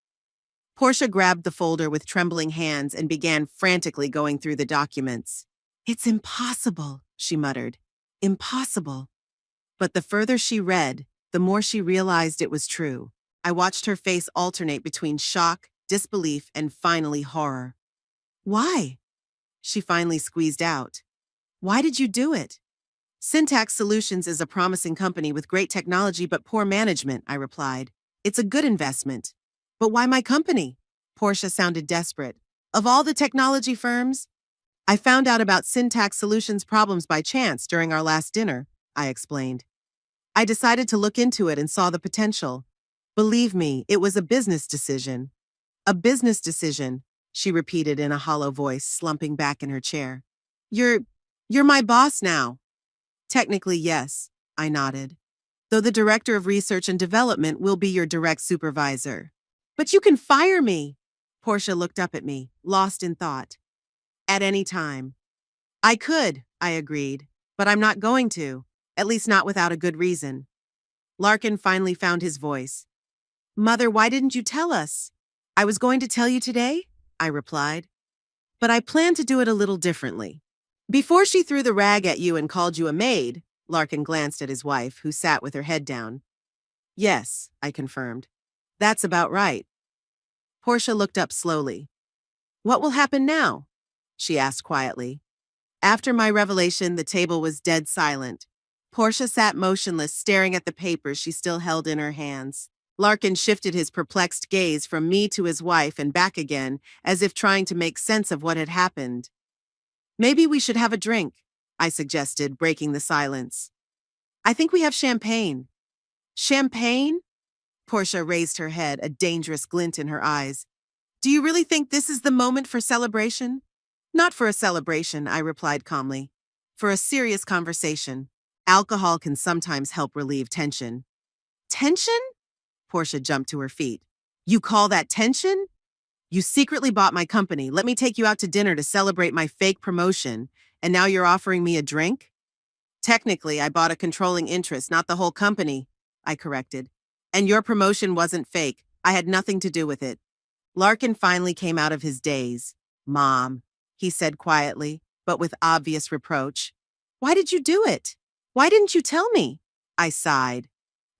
Portia grabbed the folder with trembling hands and began frantically going through the documents. It's impossible, she muttered. Impossible. But the further she read, the more she realized it was true. I watched her face alternate between shock, disbelief, and finally horror. Why? She finally squeezed out. Why did you do it? Syntax Solutions is a promising company with great technology but poor management, I replied. It's a good investment. But why my company? Portia sounded desperate. Of all the technology firms? I found out about Syntax Solutions problems by chance during our last dinner, I explained. I decided to look into it and saw the potential. Believe me, it was a business decision. A business decision, she repeated in a hollow voice, slumping back in her chair. You're my boss now. Technically, yes, I nodded. Though the director of research and development will be your direct supervisor. But you can fire me. Portia looked up at me, lost in thought. At any time. I could, I agreed, but I'm not going to, at least not without a good reason. Larkin finally found his voice. Mother, why didn't you tell us? I was going to tell you today, I replied. But I planned to do it a little differently. Before she threw the rag at you and called you a maid, Larkin glanced at his wife, who sat with her head down. Yes, I confirmed. That's about right. Portia looked up slowly. What will happen now? She asked quietly. After my revelation, the table was dead silent. Portia sat motionless, staring at the papers she still held in her hands. Larkin shifted his perplexed gaze from me to his wife and back again, as if trying to make sense of what had happened. Maybe we should have a drink, I suggested, breaking the silence. I think we have champagne. Champagne? Portia raised her head, a dangerous glint in her eyes. Do you really think this is the moment for celebration? Not for a celebration, I replied calmly. for a serious conversation. Alcohol can sometimes help relieve tension. Tension? Portia jumped to her feet. You call that tension? You secretly bought my company. Let me take you out to dinner to celebrate my fake promotion, and now you're offering me a drink? Technically, I bought a controlling interest, not the whole company, I corrected. And your promotion wasn't fake. I had nothing to do with it. Larkin finally came out of his daze. Mom, he said quietly, but with obvious reproach. Why did you do it? Why didn't you tell me? I sighed.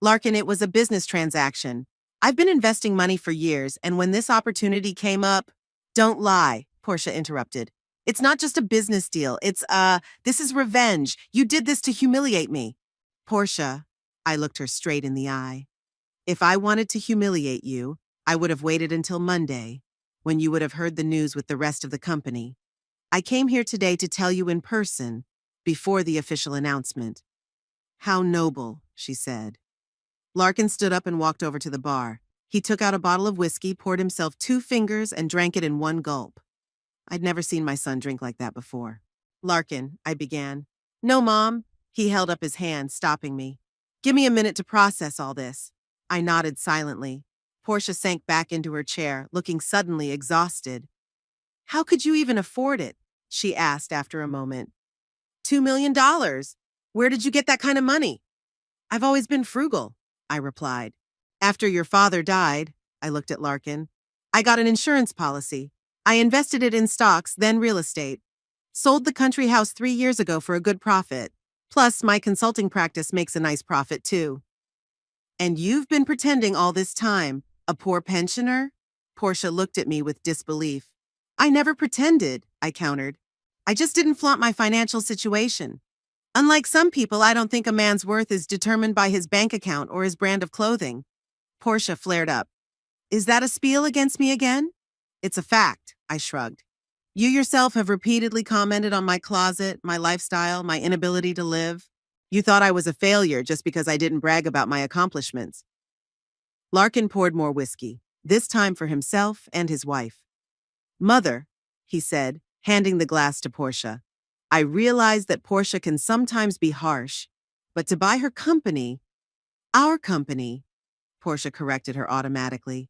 Larkin, it was a business transaction. I've been investing money for years, and when this opportunity came up— Don't lie, Portia interrupted. It's not just a business deal. This is revenge. You did this to humiliate me. Portia, I looked her straight in the eye. If I wanted to humiliate you, I would have waited until Monday, when you would have heard the news with the rest of the company. I came here today to tell you in person, before the official announcement. How noble, she said. Larkin stood up and walked over to the bar. He took out a bottle of whiskey, poured himself 2 fingers, and drank it in one gulp. I'd never seen my son drink like that before. Larkin, I began. No, Mom. He held up his hand, stopping me. Give me a minute to process all this. I nodded silently. Portia sank back into her chair, looking suddenly exhausted. How could you even afford it? She asked after a moment. $2 million. Where did you get that kind of money? I've always been frugal, I replied. After your father died, I looked at Larkin, I got an insurance policy. I invested it in stocks, then real estate. Sold the country house 3 years ago for a good profit. Plus, my consulting practice makes a nice profit, too. And you've been pretending all this time, a poor pensioner? Portia looked at me with disbelief. I never pretended, I countered. I just didn't flaunt my financial situation. Unlike some people, I don't think a man's worth is determined by his bank account or his brand of clothing. Portia flared up. Is that a spiel against me again? It's a fact, I shrugged. You yourself have repeatedly commented on my closet, my lifestyle, my inability to live. You thought I was a failure just because I didn't brag about my accomplishments. Larkin poured more whiskey, this time for himself and his wife. Mother, he said, handing the glass to Portia. I realize that Portia can sometimes be harsh, but to buy her company— Our company, Portia corrected her automatically.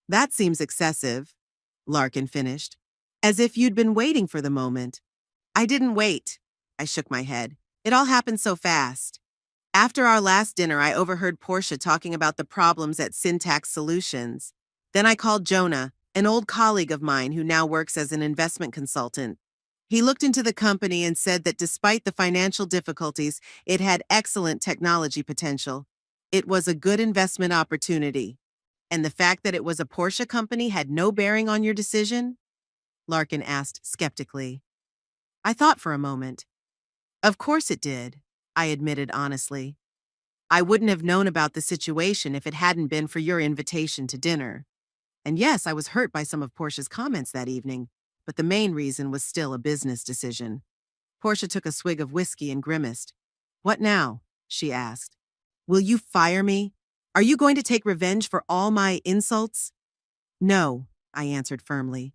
That seems excessive, Larkin finished, as if you'd been waiting for the moment. I didn't wait, I shook my head. It all happened so fast. After our last dinner, I overheard Portia talking about the problems at Syntax Solutions. Then I called Jonah, an old colleague of mine who now works as an investment consultant. He looked into the company and said that despite the financial difficulties, it had excellent technology potential. It was a good investment opportunity. And the fact that it was a Portia company had no bearing on your decision? Larkin asked skeptically. I thought for a moment. Of course it did, I admitted honestly. I wouldn't have known about the situation if it hadn't been for your invitation to dinner. And yes, I was hurt by some of Portia's comments that evening, but the main reason was still a business decision. Portia took a swig of whiskey and grimaced. What now? She asked. Will you fire me? Are you going to take revenge for all my insults? No, I answered firmly.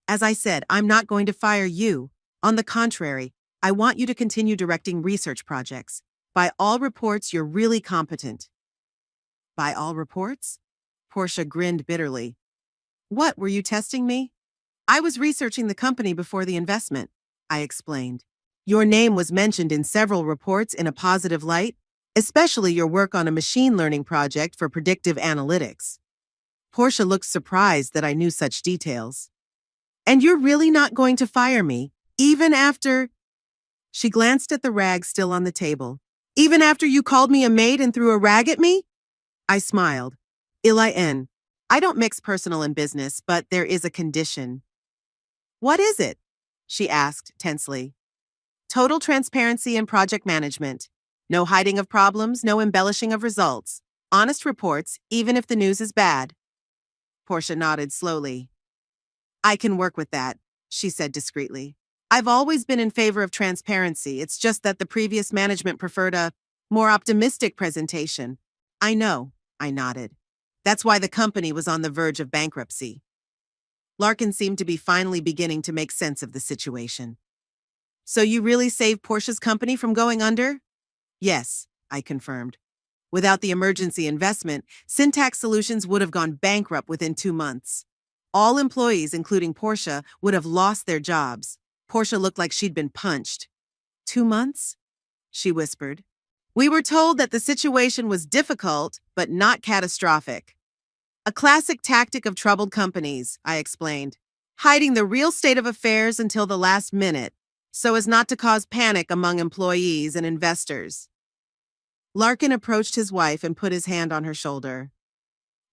As I said, I'm not going to fire you. On the contrary, I want you to continue directing research projects. By all reports, you're really competent. By all reports? Portia grinned bitterly. What, were you testing me? I was researching the company before the investment, I explained. Your name was mentioned in several reports in a positive light, especially your work on a machine learning project for predictive analytics. Portia looked surprised that I knew such details. And you're really not going to fire me, even after— She glanced at the rag still on the table. Even after you called me a maid and threw a rag at me? I smiled. I don't mix personal and business, but there is a condition. What is it? She asked tensely. Total transparency in project management. No hiding of problems, no embellishing of results. Honest reports, even if the news is bad. Portia nodded slowly. I can work with that, she said discreetly. I've always been in favor of transparency. It's just that the previous management preferred a more optimistic presentation. I know, I nodded. That's why the company was on the verge of bankruptcy. Larkin seemed to be finally beginning to make sense of the situation. So you really saved Portia's company from going under? Yes, I confirmed. Without the emergency investment, Syntax Solutions would have gone bankrupt within 2 months. All employees, including Portia, would have lost their jobs. Portia looked like she'd been punched. 2 months? She whispered. We were told that the situation was difficult, but not catastrophic. A classic tactic of troubled companies, I explained, hiding the real state of affairs until the last minute, so as not to cause panic among employees and investors. Larkin approached his wife and put his hand on her shoulder.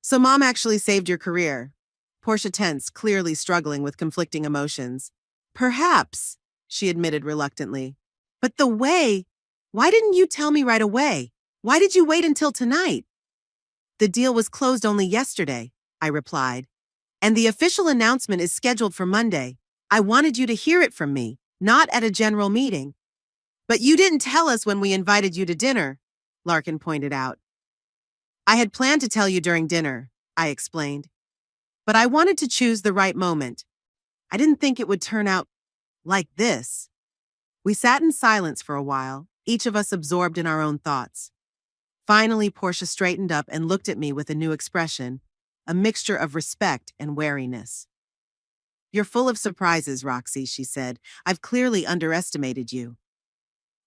So Mom actually saved your career. Portia tensed, clearly struggling with conflicting emotions. Perhaps, she admitted reluctantly. But why didn't you tell me right away? Why did you wait until tonight? The deal was closed only yesterday, I replied. And the official announcement is scheduled for Monday. I wanted you to hear it from me, not at a general meeting. But you didn't tell us when we invited you to dinner, Larkin pointed out. I had planned to tell you during dinner, I explained. But I wanted to choose the right moment. I didn't think it would turn out like this. We sat in silence for a while, each of us absorbed in our own thoughts. Finally, Portia straightened up and looked at me with a new expression, a mixture of respect and wariness. You're full of surprises, Roxy, she said. I've clearly underestimated you.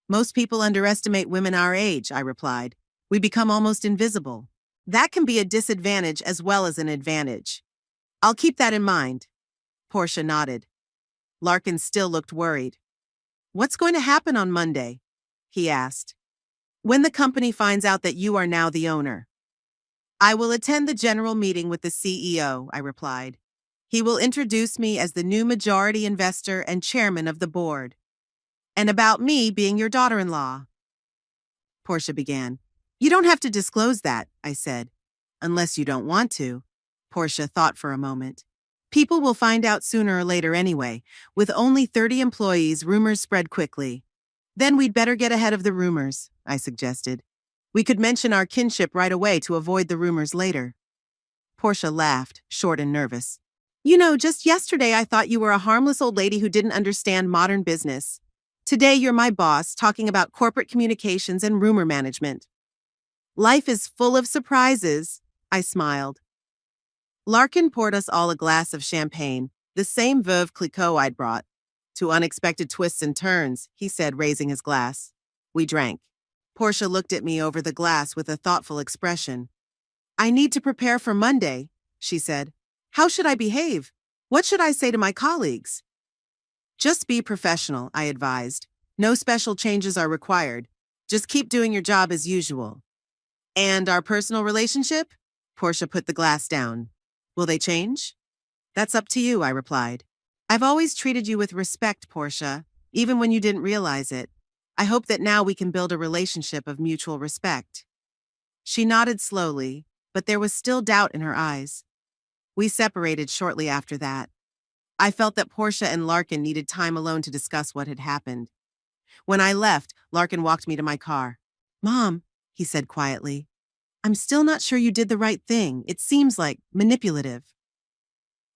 Most people underestimate women our age, I replied. We become almost invisible. That can be a disadvantage as well as an advantage. I'll keep that in mind. Portia nodded. Larkin still looked worried. What's going to happen on Monday? He asked. When the company finds out that you are now the owner. I will attend the general meeting with the CEO, I replied. He will introduce me as the new majority investor and chairman of the board. And about me being your daughter-in-law. Portia began. You don't have to disclose that, I said. Unless you don't want to. Portia thought for a moment. People will find out sooner or later anyway. With only 30 employees, rumors spread quickly. Then we'd better get ahead of the rumors, I suggested. We could mention our kinship right away to avoid the rumors later. Portia laughed, short and nervous. You know, just yesterday I thought you were a harmless old lady who didn't understand modern business. Today you're my boss, talking about corporate communications and rumor management. Life is full of surprises, I smiled. Larkin poured us all a glass of champagne, the same Veuve Clicquot I'd brought. To unexpected twists and turns, he said, raising his glass. We drank. Portia looked at me over the glass with a thoughtful expression. I need to prepare for Monday, she said. How should I behave? What should I say to my colleagues? Just be professional, I advised. No special changes are required. Just keep doing your job as usual. And our personal relationship? Portia put the glass down. Will they change? That's up to you, I replied. I've always treated you with respect, Portia, even when you didn't realize it. I hope that now we can build a relationship of mutual respect. She nodded slowly, but there was still doubt in her eyes. We separated shortly after that. I felt that Portia and Larkin needed time alone to discuss what had happened. When I left, Larkin walked me to my car. Mom, he said quietly, I'm still not sure you did the right thing. It seems like manipulative.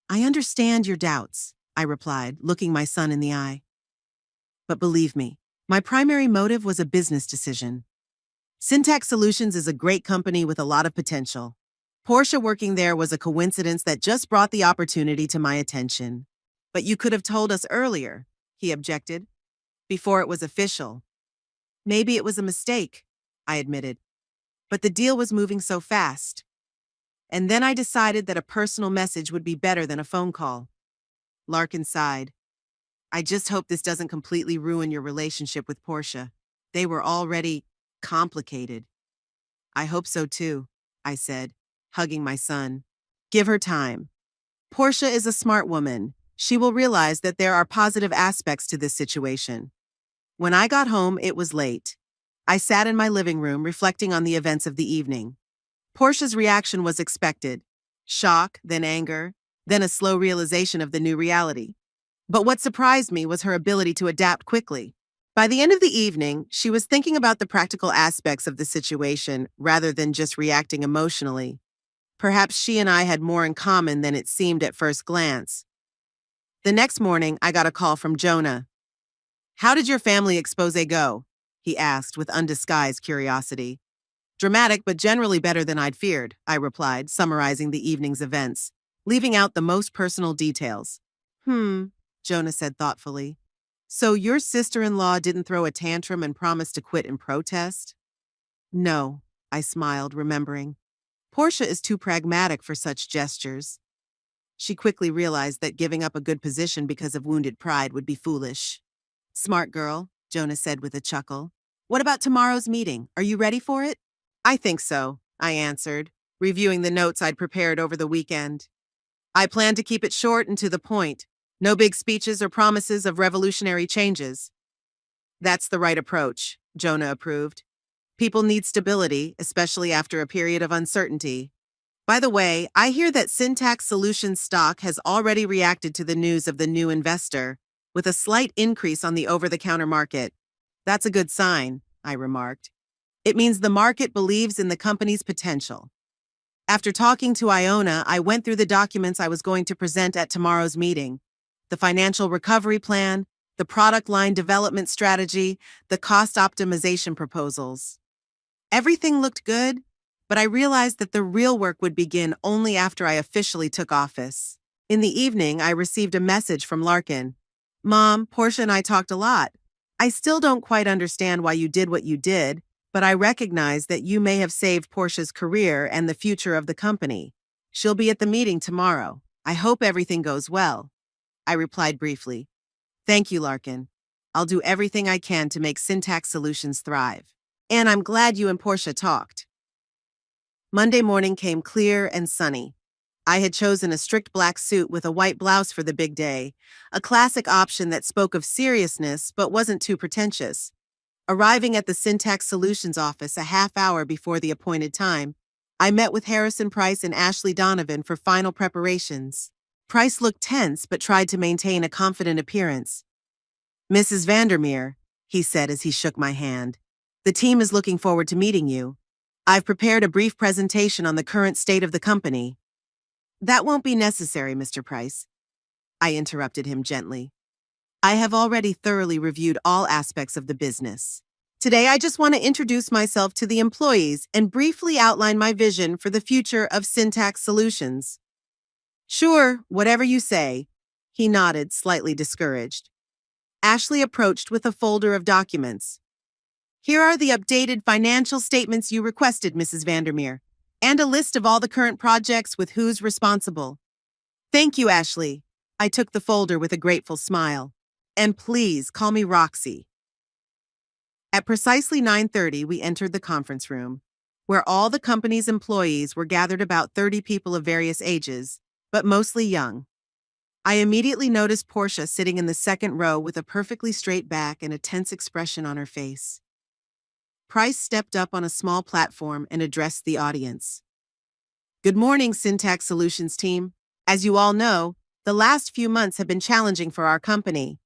I understand your doubts, I replied, looking my son in the eye. But believe me, my primary motive was a business decision. Syntax Solutions is a great company with a lot of potential. Portia working there was a coincidence that just brought the opportunity to my attention. But you could have told us earlier, he objected, before it was official. Maybe it was a mistake, I admitted. But the deal was moving so fast. And then I decided that a personal message would be better than a phone call. Larkin sighed. I just hope this doesn't completely ruin your relationship with Portia. They were already complicated. I hope so too, I said, hugging my son. Give her time. Portia is a smart woman. She will realize that there are positive aspects to this situation. When I got home, it was late. I sat in my living room reflecting on the events of the evening. Portia's reaction was expected. Shock, then anger, then a slow realization of the new reality. But what surprised me was her ability to adapt quickly. By the end of the evening, she was thinking about the practical aspects of the situation rather than just reacting emotionally. Perhaps she and I had more in common than it seemed at first glance. The next morning, I got a call from Jonah. How did your family expose go? He asked with undisguised curiosity. Dramatic, but generally better than I'd feared, I replied, summarizing the evening's events, leaving out the most personal details. Jonah said thoughtfully. So your sister-in-law didn't throw a tantrum and promise to quit in protest? No, I smiled, remembering. Portia is too pragmatic for such gestures. She quickly realized that giving up a good position because of wounded pride would be foolish. Smart girl, Jonah said with a chuckle. What about tomorrow's meeting? Are you ready for it? I think so, I answered, reviewing the notes I'd prepared over the weekend. I plan to keep it short and to the point. No big speeches or promises of revolutionary changes. That's the right approach, Jonah approved. People need stability, especially after a period of uncertainty. By the way, I hear that Syntax Solutions stock has already reacted to the news of the new investor, with a slight increase on the over-the-counter market. That's a good sign, I remarked. It means the market believes in the company's potential. After talking to Iona, I went through the documents I was going to present at tomorrow's meeting. The financial recovery plan, the product line development strategy, the cost optimization proposals. Everything looked good, but I realized that the real work would begin only after I officially took office. In the evening, I received a message from Larkin. Mom, Portia and I talked a lot. I still don't quite understand why you did what you did, but I recognize that you may have saved Portia's career and the future of the company. She'll be at the meeting tomorrow. I hope everything goes well. I replied briefly. Thank you, Larkin. I'll do everything I can to make Syntax Solutions thrive. And I'm glad you and Portia talked. Monday morning came clear and sunny. I had chosen a strict black suit with a white blouse for the big day, a classic option that spoke of seriousness but wasn't too pretentious. Arriving at the Syntax Solutions office a half hour before the appointed time, I met with Harrison Price and Ashley Donovan for final preparations. Price looked tense but tried to maintain a confident appearance. Mrs. Vandermeer, he said as he shook my hand, the team is looking forward to meeting you. I've prepared a brief presentation on the current state of the company. That won't be necessary, Mr. Price. I interrupted him gently. I have already thoroughly reviewed all aspects of the business. Today, I just want to introduce myself to the employees and briefly outline my vision for the future of Syntax Solutions. Sure, whatever you say, he nodded, slightly discouraged. Ashley approached with a folder of documents. Here are the updated financial statements you requested, Mrs. Vandermeer, and a list of all the current projects with who's responsible. Thank you, Ashley. I took the folder with a grateful smile. And please call me Roxy. At precisely 9:30, we entered the conference room, where all the company's employees were gathered, about 30 people of various ages, but mostly young. I immediately noticed Portia sitting in the second row with a perfectly straight back and a tense expression on her face. Price stepped up on a small platform and addressed the audience. Good morning, Syntax Solutions team. As you all know, the last few months have been challenging for our company.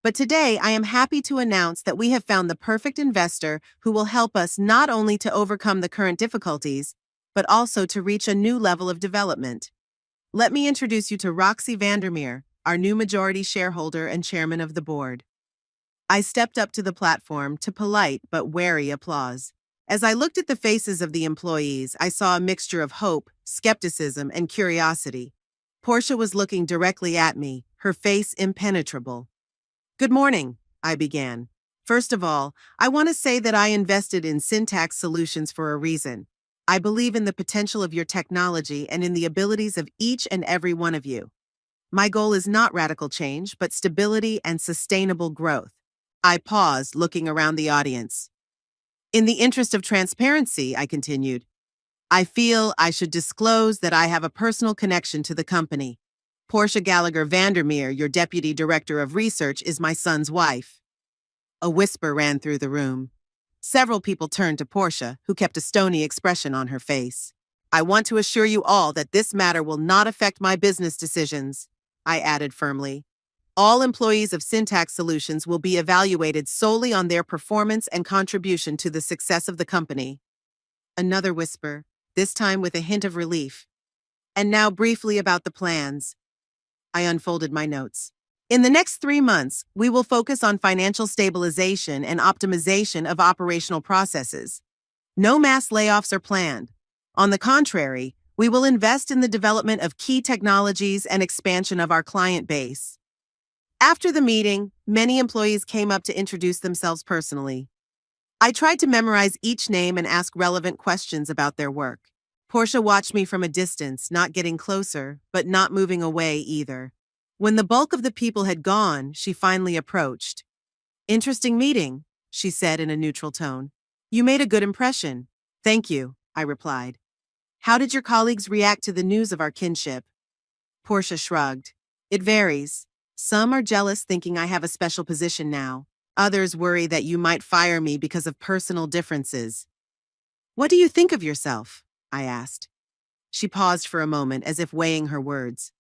But today, I am happy to announce that we have found the perfect investor who will help us not only to overcome the current difficulties, but also to reach a new level of development. Let me introduce you to Roxy Vandermeer, our new majority shareholder and chairman of the board. I stepped up to the platform to polite but wary applause. As I looked at the faces of the employees, I saw a mixture of hope, skepticism, and curiosity. Portia was looking directly at me, her face impenetrable. Good morning, I began. First of all, I want to say that I invested in Syntax Solutions for a reason. I believe in the potential of your technology and in the abilities of each and every one of you. My goal is not radical change, but stability and sustainable growth. I paused, looking around the audience. In the interest of transparency, I continued, I feel I should disclose that I have a personal connection to the company. Portia Gallagher Vandermeer, your deputy director of research, is my son's wife. A whisper ran through the room. Several people turned to Portia, who kept a stony expression on her face. I want to assure you all that this matter will not affect my business decisions, I added firmly. All employees of Syntax Solutions will be evaluated solely on their performance and contribution to the success of the company. Another whisper, this time with a hint of relief. And now briefly about the plans. I unfolded my notes. In the next 3 months, we will focus on financial stabilization and optimization of operational processes. No mass layoffs are planned. On the contrary, we will invest in the development of key technologies and expansion of our client base. After the meeting, many employees came up to introduce themselves personally. I tried to memorize each name and ask relevant questions about their work. Portia watched me from a distance, not getting closer, but not moving away either. When the bulk of the people had gone, she finally approached. "Interesting meeting," she said in a neutral tone. "You made a good impression." "Thank you," I replied. "How did your colleagues react to the news of our kinship?" Portia shrugged. "It varies. Some are jealous, thinking I have a special position now. Others worry that you might fire me because of personal differences." "What do you think of yourself?" I asked. She paused for a moment, as if weighing her words.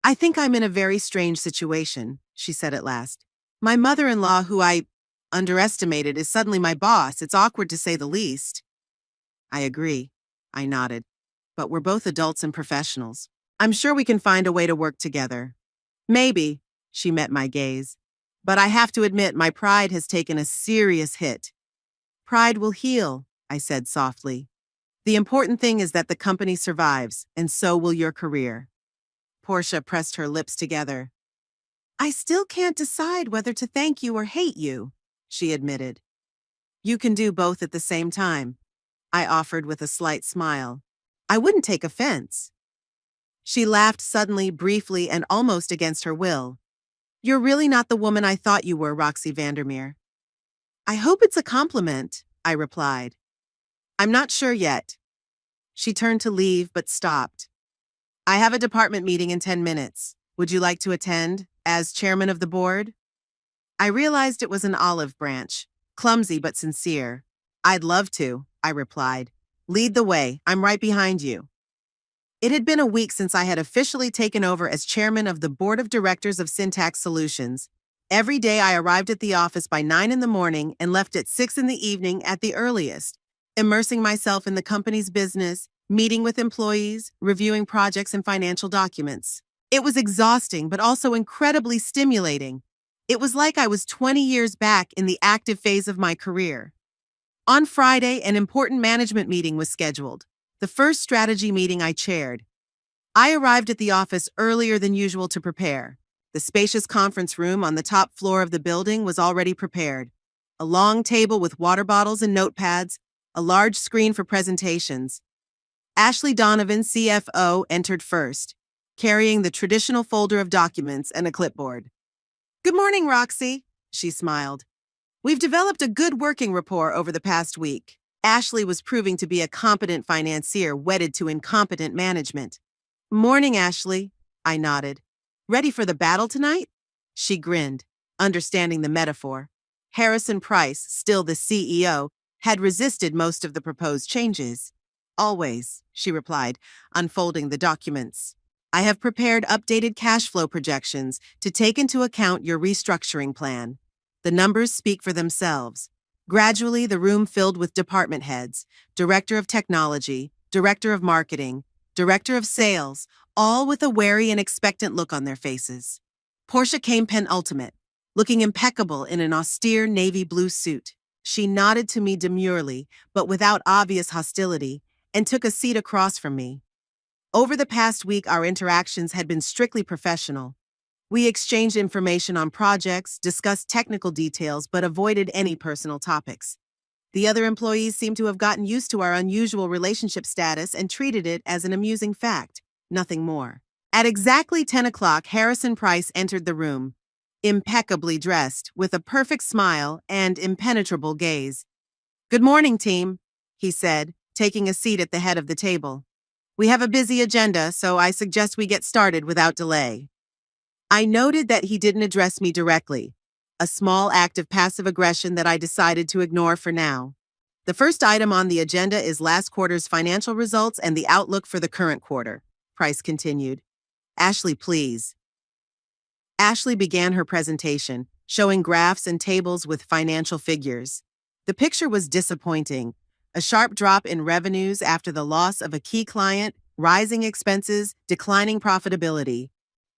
"I think I'm in a very strange situation," she said at last. "My mother-in-law, who I underestimated, is suddenly my boss. It's awkward to say the least." "I agree," I nodded. "But we're both adults and professionals. I'm sure we can find a way to work together." "Maybe," she met my gaze. "But I have to admit, my pride has taken a serious hit." "Pride will heal," I said softly. "The important thing is that the company survives, and so will your career." Portia pressed her lips together. "I still can't decide whether to thank you or hate you," she admitted. "You can do both at the same time," I offered with a slight smile. "I wouldn't take offense." She laughed suddenly, briefly, and almost against her will. "You're really not the woman I thought you were, Roxy Vandermeer." "I hope it's a compliment," I replied. "I'm not sure yet." She turned to leave, but stopped. "I have a department meeting in 10 minutes. Would you like to attend, as chairman of the board?" I realized it was an olive branch, clumsy but sincere. "I'd love to," I replied. "Lead the way. I'm right behind you." It had been a week since I had officially taken over as chairman of the board of directors of Syntax Solutions. Every day I arrived at the office by 9 in the morning and left at 6 in the evening at the earliest, immersing myself in the company's business, meeting with employees, reviewing projects and financial documents. It was exhausting, but also incredibly stimulating. It was like I was 20 years back in the active phase of my career. On Friday, an important management meeting was scheduled, the first strategy meeting I chaired. I arrived at the office earlier than usual to prepare. The spacious conference room on the top floor of the building was already prepared. A long table with water bottles and notepads, a large screen for presentations. Ashley Donovan, CFO, entered first, carrying the traditional folder of documents and a clipboard. "Good morning, Roxy," she smiled. "We've developed a good working rapport over the past week." Ashley was proving to be a competent financier wedded to incompetent management. "Morning, Ashley," I nodded. "Ready for the battle tonight?" She grinned, understanding the metaphor. Harrison Price, still the CEO, had resisted most of the proposed changes. "Always," she replied, unfolding the documents. "I have prepared updated cash flow projections to take into account your restructuring plan. The numbers speak for themselves." Gradually, the room filled with department heads, director of technology, director of marketing, director of sales, all with a wary and expectant look on their faces. Portia came penultimate, looking impeccable in an austere navy blue suit. She nodded to me demurely, but without obvious hostility, and took a seat across from me. Over the past week, our interactions had been strictly professional. We exchanged information on projects, discussed technical details, but avoided any personal topics. The other employees seemed to have gotten used to our unusual relationship status and treated it as an amusing fact, nothing more. At exactly 10 o'clock, Harrison Price entered the room, impeccably dressed, with a perfect smile and impenetrable gaze. "Good morning, team," he said, taking a seat at the head of the table. "We have a busy agenda, so I suggest we get started without delay." I noted that he didn't address me directly, a small act of passive aggression that I decided to ignore for now. "The first item on the agenda is last quarter's financial results and the outlook for the current quarter," Price continued. "Ashley, please." Ashley began her presentation, showing graphs and tables with financial figures. The picture was disappointing. A sharp drop in revenues after the loss of a key client, rising expenses, declining profitability.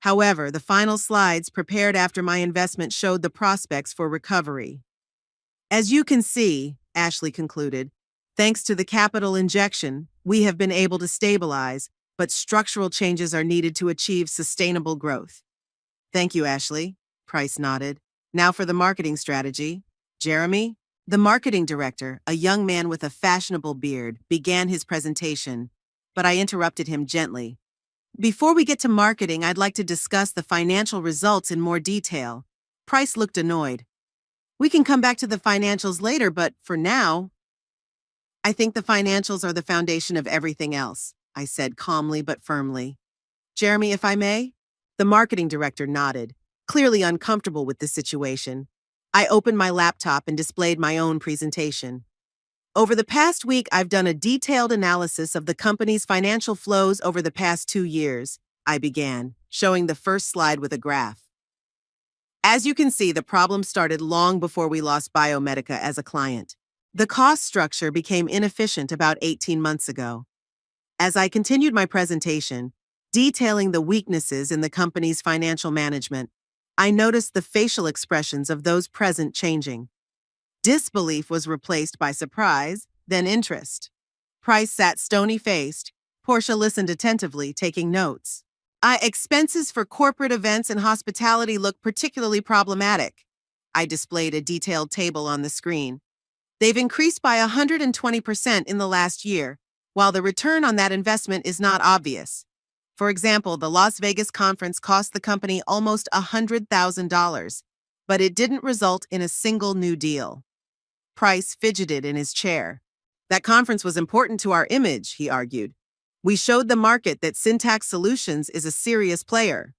However, the final slides prepared after my investment showed the prospects for recovery. As you can see, Ashley concluded, thanks to the capital injection, we have been able to stabilize, but structural changes are needed to achieve sustainable growth. Thank you, Ashley, Price nodded. Now for the marketing strategy. Jeremy, the marketing director, a young man with a fashionable beard, began his presentation, but I interrupted him gently. Before we get to marketing, I'd like to discuss the financial results in more detail. Price looked annoyed. We can come back to the financials later, but for now, I think the financials are the foundation of everything else, I said calmly but firmly. Jeremy, if I may? The marketing director nodded, clearly uncomfortable with the situation. I opened my laptop and displayed my own presentation. Over the past week, I've done a detailed analysis of the company's financial flows over the past 2 years, I began, showing the first slide with a graph. As you can see, the problem started long before we lost Biomedica as a client. The cost structure became inefficient about 18 months ago. As I continued my presentation, detailing the weaknesses in the company's financial management, I noticed the facial expressions of those present changing. Disbelief was replaced by surprise, then interest. Price sat stony-faced. Portia listened attentively, taking notes. Expenses for corporate events and hospitality look particularly problematic. I displayed a detailed table on the screen. They've increased by 120% in the last year, while the return on that investment is not obvious. For example, the Las Vegas conference cost the company almost $100,000, but it didn't result in a single new deal. Price fidgeted in his chair. That conference was important to our image, he argued. We showed the market that Syntax Solutions is a serious player.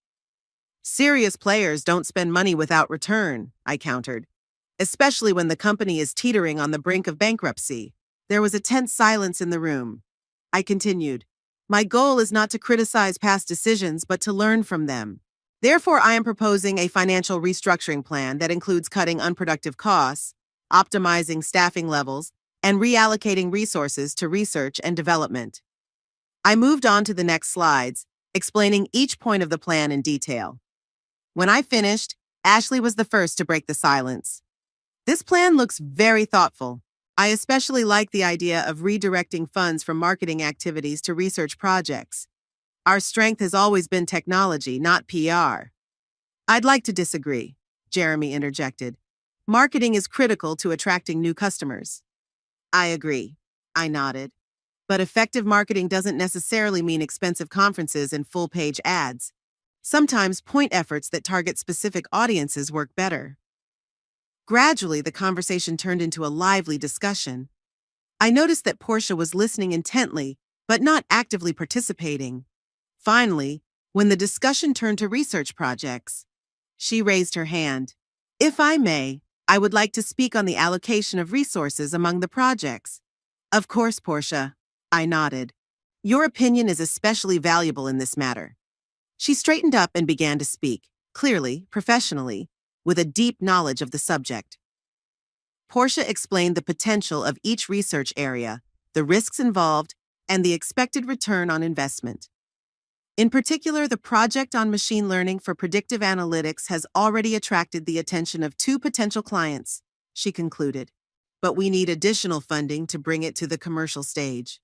Serious players don't spend money without return, I countered, especially when the company is teetering on the brink of bankruptcy. There was a tense silence in the room. I continued, my goal is not to criticize past decisions, but to learn from them. Therefore, I am proposing a financial restructuring plan that includes cutting unproductive costs, optimizing staffing levels, and reallocating resources to research and development. I moved on to the next slides, explaining each point of the plan in detail. When I finished, Ashley was the first to break the silence. This plan looks very thoughtful. I especially like the idea of redirecting funds from marketing activities to research projects. Our strength has always been technology, not PR. I'd like to disagree, Jeremy interjected. Marketing is critical to attracting new customers. I agree, I nodded. But effective marketing doesn't necessarily mean expensive conferences and full-page ads. Sometimes point efforts that target specific audiences work better. Gradually, the conversation turned into a lively discussion. I noticed that Portia was listening intently, but not actively participating. Finally, when the discussion turned to research projects, she raised her hand. If I may, I would like to speak on the allocation of resources among the projects. Of course, Portia, I nodded. Your opinion is especially valuable in this matter. She straightened up and began to speak, clearly, professionally, with a deep knowledge of the subject. Portia explained the potential of each research area, the risks involved, and the expected return on investment. In particular, the project on machine learning for predictive analytics has already attracted the attention of 2 potential clients, she concluded. But we need additional funding to bring it to the commercial stage.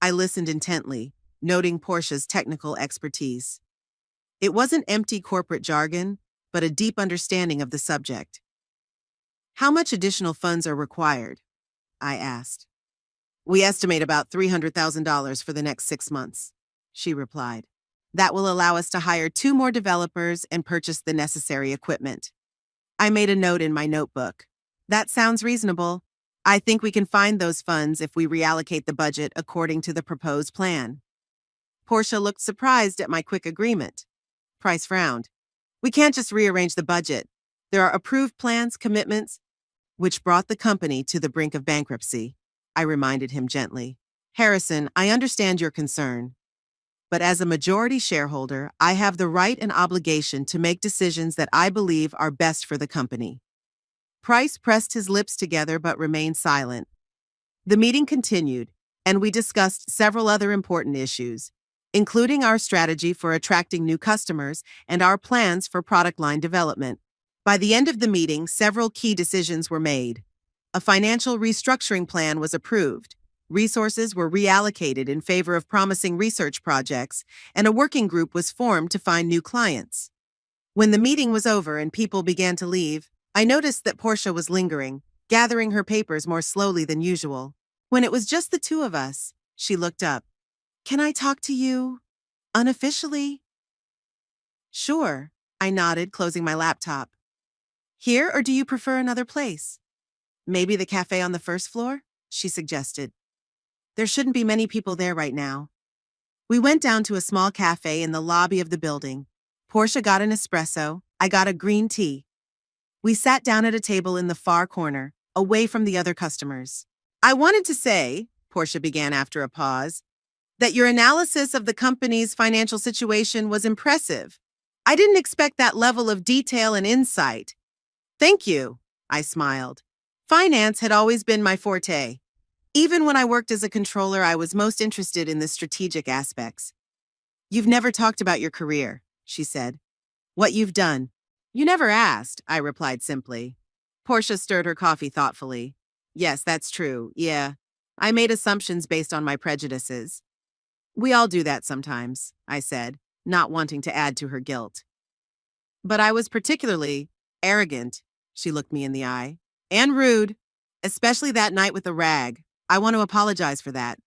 I listened intently, noting Portia's technical expertise. It wasn't empty corporate jargon, but a deep understanding of the subject. How much additional funds are required? I asked. We estimate about $300,000 for the next 6 months, she replied. That will allow us to hire 2 more developers and purchase the necessary equipment. I made a note in my notebook. That sounds reasonable. I think we can find those funds if we reallocate the budget according to the proposed plan. Portia looked surprised at my quick agreement. Price frowned. We can't just rearrange the budget. There are approved plans, commitments, which brought the company to the brink of bankruptcy, I reminded him gently. Harrison, I understand your concern. But as a majority shareholder, I have the right and obligation to make decisions that I believe are best for the company. Price pressed his lips together but remained silent. The meeting continued, and we discussed several other important issues. including our strategy for attracting new customers and our plans for product line development. By the end of the meeting, several key decisions were made. A financial restructuring plan was approved. Resources were reallocated in favor of promising research projects, and a working group was formed to find new clients. When the meeting was over and people began to leave, I noticed that Portia was lingering, gathering her papers more slowly than usual. When it was just the two of us, she looked up. "Can I talk to you unofficially?" "Sure," I nodded, closing my laptop. "Here, or do you prefer another place?" "Maybe the cafe on the first floor?" she suggested. "There shouldn't be many people there right now." We went down to a small cafe in the lobby of the building. Portia got an espresso, I got a green tea. We sat down at a table in the far corner, away from the other customers. "I wanted to say," Portia began after a pause, "that your analysis of the company's financial situation was impressive. I didn't expect that level of detail and insight." "Thank you," I smiled. Finance had always been my forte. Even when I worked as a controller, I was most interested in the strategic aspects. "You've never talked about your career," she said. "What you've done." "You never asked," I replied simply. Portia stirred her coffee thoughtfully. "Yes, that's true. Yeah. I made assumptions based on my prejudices." "We all do that sometimes," I said, not wanting to add to her guilt. "But I was particularly arrogant," she looked me in the eye, "and rude, especially that night with the rag. I want to apologize for that."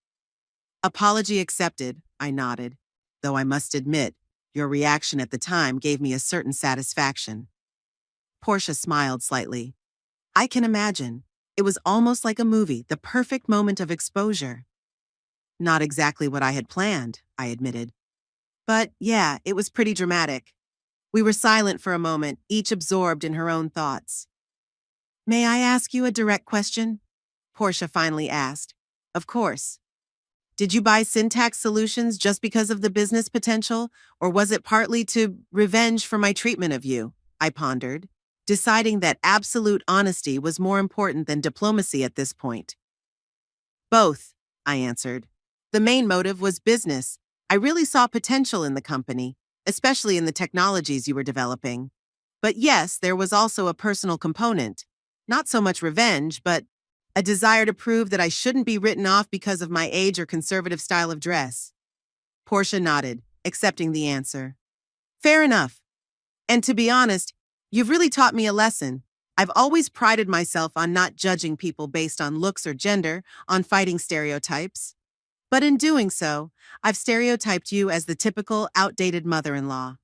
"Apology accepted," I nodded, though I must admit, your reaction at the time gave me a certain satisfaction. Portia smiled slightly. "I can imagine. It was almost like a movie, the perfect moment of exposure." "Not exactly what I had planned," I admitted. "But yeah, it was pretty dramatic." We were silent for a moment, each absorbed in her own thoughts. "May I ask you a direct question?" Portia finally asked. "Of course." "Did you buy Syntax Solutions just because of the business potential, or was it partly to revenge for my treatment of you?" I pondered, deciding that absolute honesty was more important than diplomacy at this point. "Both," I answered. "The main motive was business. I really saw potential in the company, especially in the technologies you were developing. But yes, there was also a personal component. Not so much revenge, but a desire to prove that I shouldn't be written off because of my age or conservative style of dress." Portia nodded, accepting the answer. "Fair enough. And to be honest, you've really taught me a lesson. I've always prided myself on not judging people based on looks or gender, on fighting stereotypes. But in doing so, I've stereotyped you as the typical, outdated mother-in-law."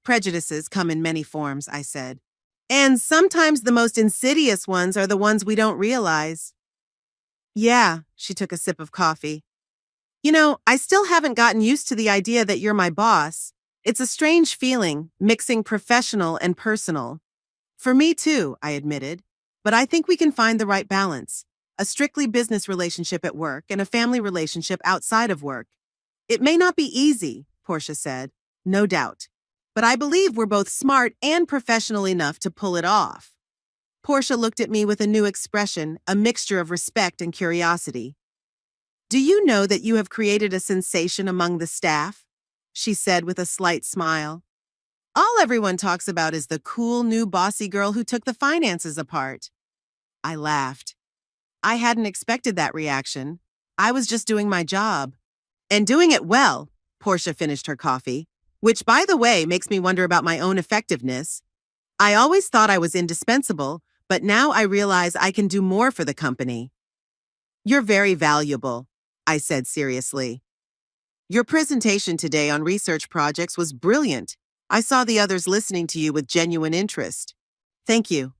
"Prejudices come in many forms," I said. "And sometimes the most insidious ones are the ones we don't realize." "Yeah," she took a sip of coffee. "You know, I still haven't gotten used to the idea that you're my boss. It's a strange feeling, mixing professional and personal." "For me too," I admitted. "But I think we can find the right balance. A strictly business relationship at work and a family relationship outside of work." "It may not be easy," Portia said. "No doubt. But I believe we're both smart and professional enough to pull it off." Portia looked at me with a new expression, a mixture of respect and curiosity. "Do you know that you have created a sensation among the staff?" she said with a slight smile. "All everyone talks about is the cool new bossy girl who took the finances apart." I laughed. I hadn't expected that reaction. I was just doing my job. "And doing it well," Portia finished her coffee, "which, by the way, makes me wonder about my own effectiveness. I always thought I was indispensable, but now I realize I can do more for the company." "You're very valuable," I said seriously. "Your presentation today on research projects was brilliant. I saw the others listening to you with genuine interest." "Thank you."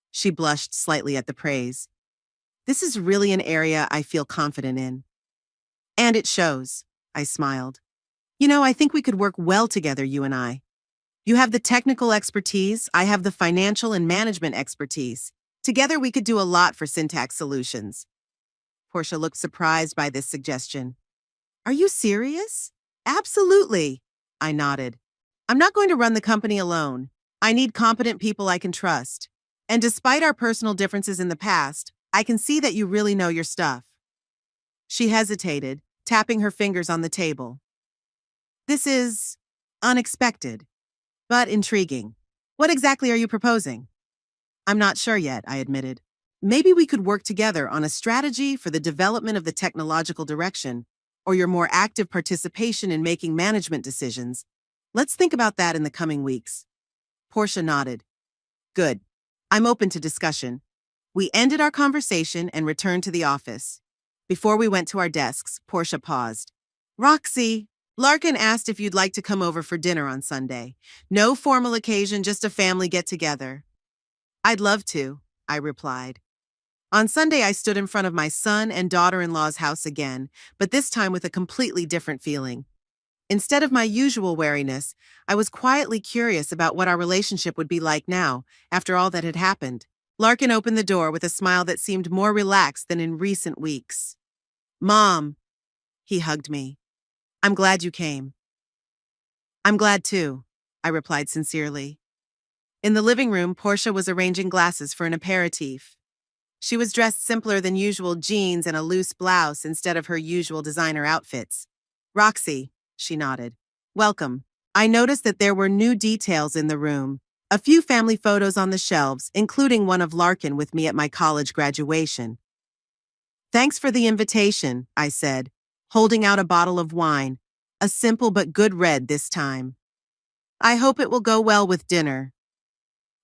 She blushed slightly at the praise. "This is really an area I feel confident in." "And it shows," I smiled. "You know, I think we could work well together, you and I. You have the technical expertise, I have the financial and management expertise. Together we could do a lot for Syntax Solutions." Portia looked surprised by this suggestion. "Are you serious?" "Absolutely," I nodded. "I'm not going to run the company alone. I need competent people I can trust. And despite our personal differences in the past, I can see that you really know your stuff." She hesitated, tapping her fingers on the table. This is unexpected, but intriguing. What exactly are you proposing? I'm not sure yet, I admitted. Maybe we could work together on a strategy for the development of the technological direction, or your more active participation in making management decisions. Let's think about that in the coming weeks. Portia nodded. Good. I'm open to discussion. We ended our conversation and returned to the office. Before we went to our desks, Portia paused. Roxy, Larkin asked if you'd like to come over for dinner on Sunday. No formal occasion, just a family get-together. I'd love to, I replied. On Sunday, I stood in front of my son and daughter-in-law's house again, but this time with a completely different feeling. Instead of my usual wariness, I was quietly curious about what our relationship would be like now, after all that had happened. Larkin opened the door with a smile that seemed more relaxed than in recent weeks. Mom, he hugged me. I'm glad you came. I'm glad too, I replied sincerely. In the living room, Portia was arranging glasses for an aperitif. She was dressed simpler than usual, jeans and a loose blouse instead of her usual designer outfits. Roxy, she nodded. Welcome. I noticed that there were new details in the room. A few family photos on the shelves, including one of Larkin with me at my college graduation. Thanks for the invitation, I said, holding out a bottle of wine, a simple but good red this time. I hope it will go well with dinner.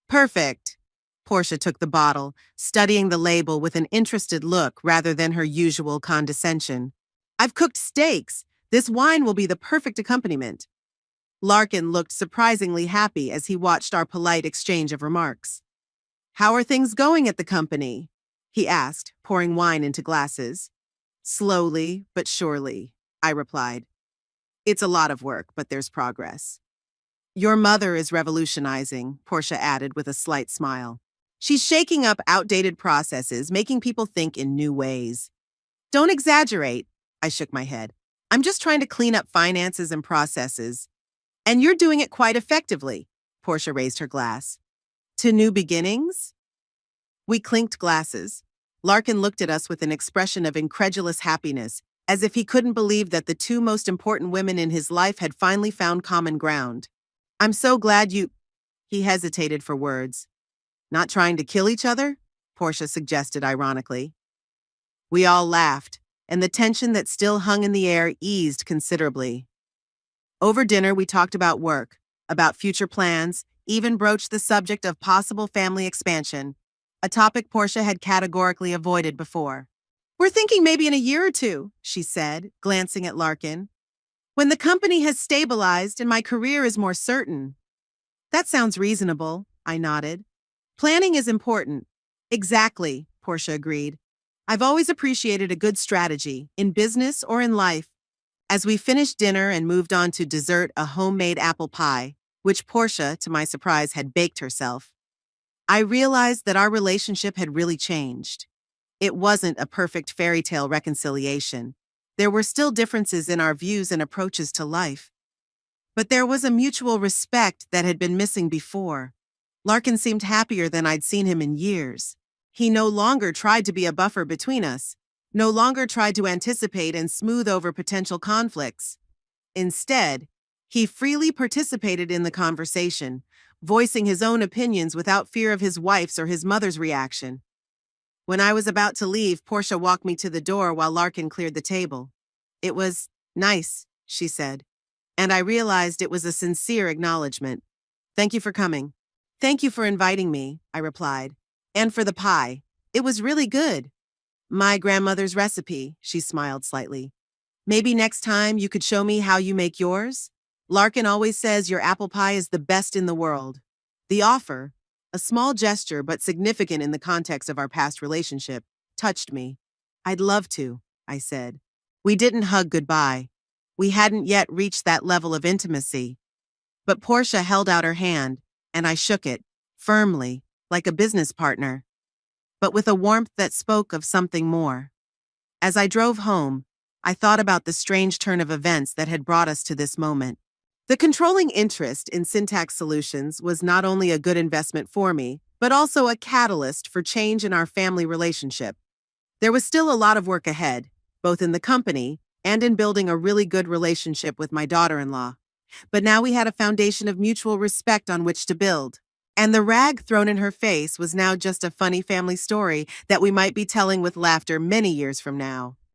Perfect. Portia took the bottle, studying the label with an interested look rather than her usual condescension. I've cooked steaks. This wine will be the perfect accompaniment. Larkin looked surprisingly happy as he watched our polite exchange of remarks. How are things going at the company? He asked, pouring wine into glasses. Slowly but surely, I replied. It's a lot of work, but there's progress. Your mother is revolutionizing, Portia added with a slight smile. She's shaking up outdated processes, making people think in new ways. Don't exaggerate, I shook my head. I'm just trying to clean up finances and processes. And you're doing it quite effectively, Portia raised her glass. To new beginnings? We clinked glasses. Larkin looked at us with an expression of incredulous happiness, as if he couldn't believe that the two most important women in his life had finally found common ground. I'm so glad you... He hesitated for words. Not trying to kill each other? Portia suggested ironically. We all laughed, and the tension that still hung in the air eased considerably. Over dinner, we talked about work, about future plans, even broached the subject of possible family expansion, a topic Portia had categorically avoided before. We're thinking maybe in a year or two, she said, glancing at Larkin. When the company has stabilized and my career is more certain. That sounds reasonable, I nodded. Planning is important. Exactly, Portia agreed. I've always appreciated a good strategy, in business or in life. As we finished dinner and moved on to dessert, a homemade apple pie, which Portia, to my surprise, had baked herself, I realized that our relationship had really changed. It wasn't a perfect fairy tale reconciliation. There were still differences in our views and approaches to life. But there was a mutual respect that had been missing before. Larkin seemed happier than I'd seen him in years. He no longer tried to be a buffer between us, no longer tried to anticipate and smooth over potential conflicts. Instead, he freely participated in the conversation, voicing his own opinions without fear of his wife's or his mother's reaction. When I was about to leave, Portia walked me to the door while Larkin cleared the table. It was nice, she said, and I realized it was a sincere acknowledgement. Thank you for coming. Thank you for inviting me, I replied. And for the pie. It was really good. My grandmother's recipe, she smiled slightly. Maybe next time you could show me how you make yours? Larkin always says your apple pie is the best in the world. The offer, a small gesture but significant in the context of our past relationship, touched me. I'd love to, I said. We didn't hug goodbye. We hadn't yet reached that level of intimacy. But Portia held out her hand, and I shook it, firmly, like a business partner, but with a warmth that spoke of something more. As I drove home, I thought about the strange turn of events that had brought us to this moment. The controlling interest in Syntax Solutions was not only a good investment for me, but also a catalyst for change in our family relationship. There was still a lot of work ahead, both in the company and in building a really good relationship with my daughter-in-law. But now we had a foundation of mutual respect on which to build. And the rag thrown in her face was now just a funny family story that we might be telling with laughter many years from now.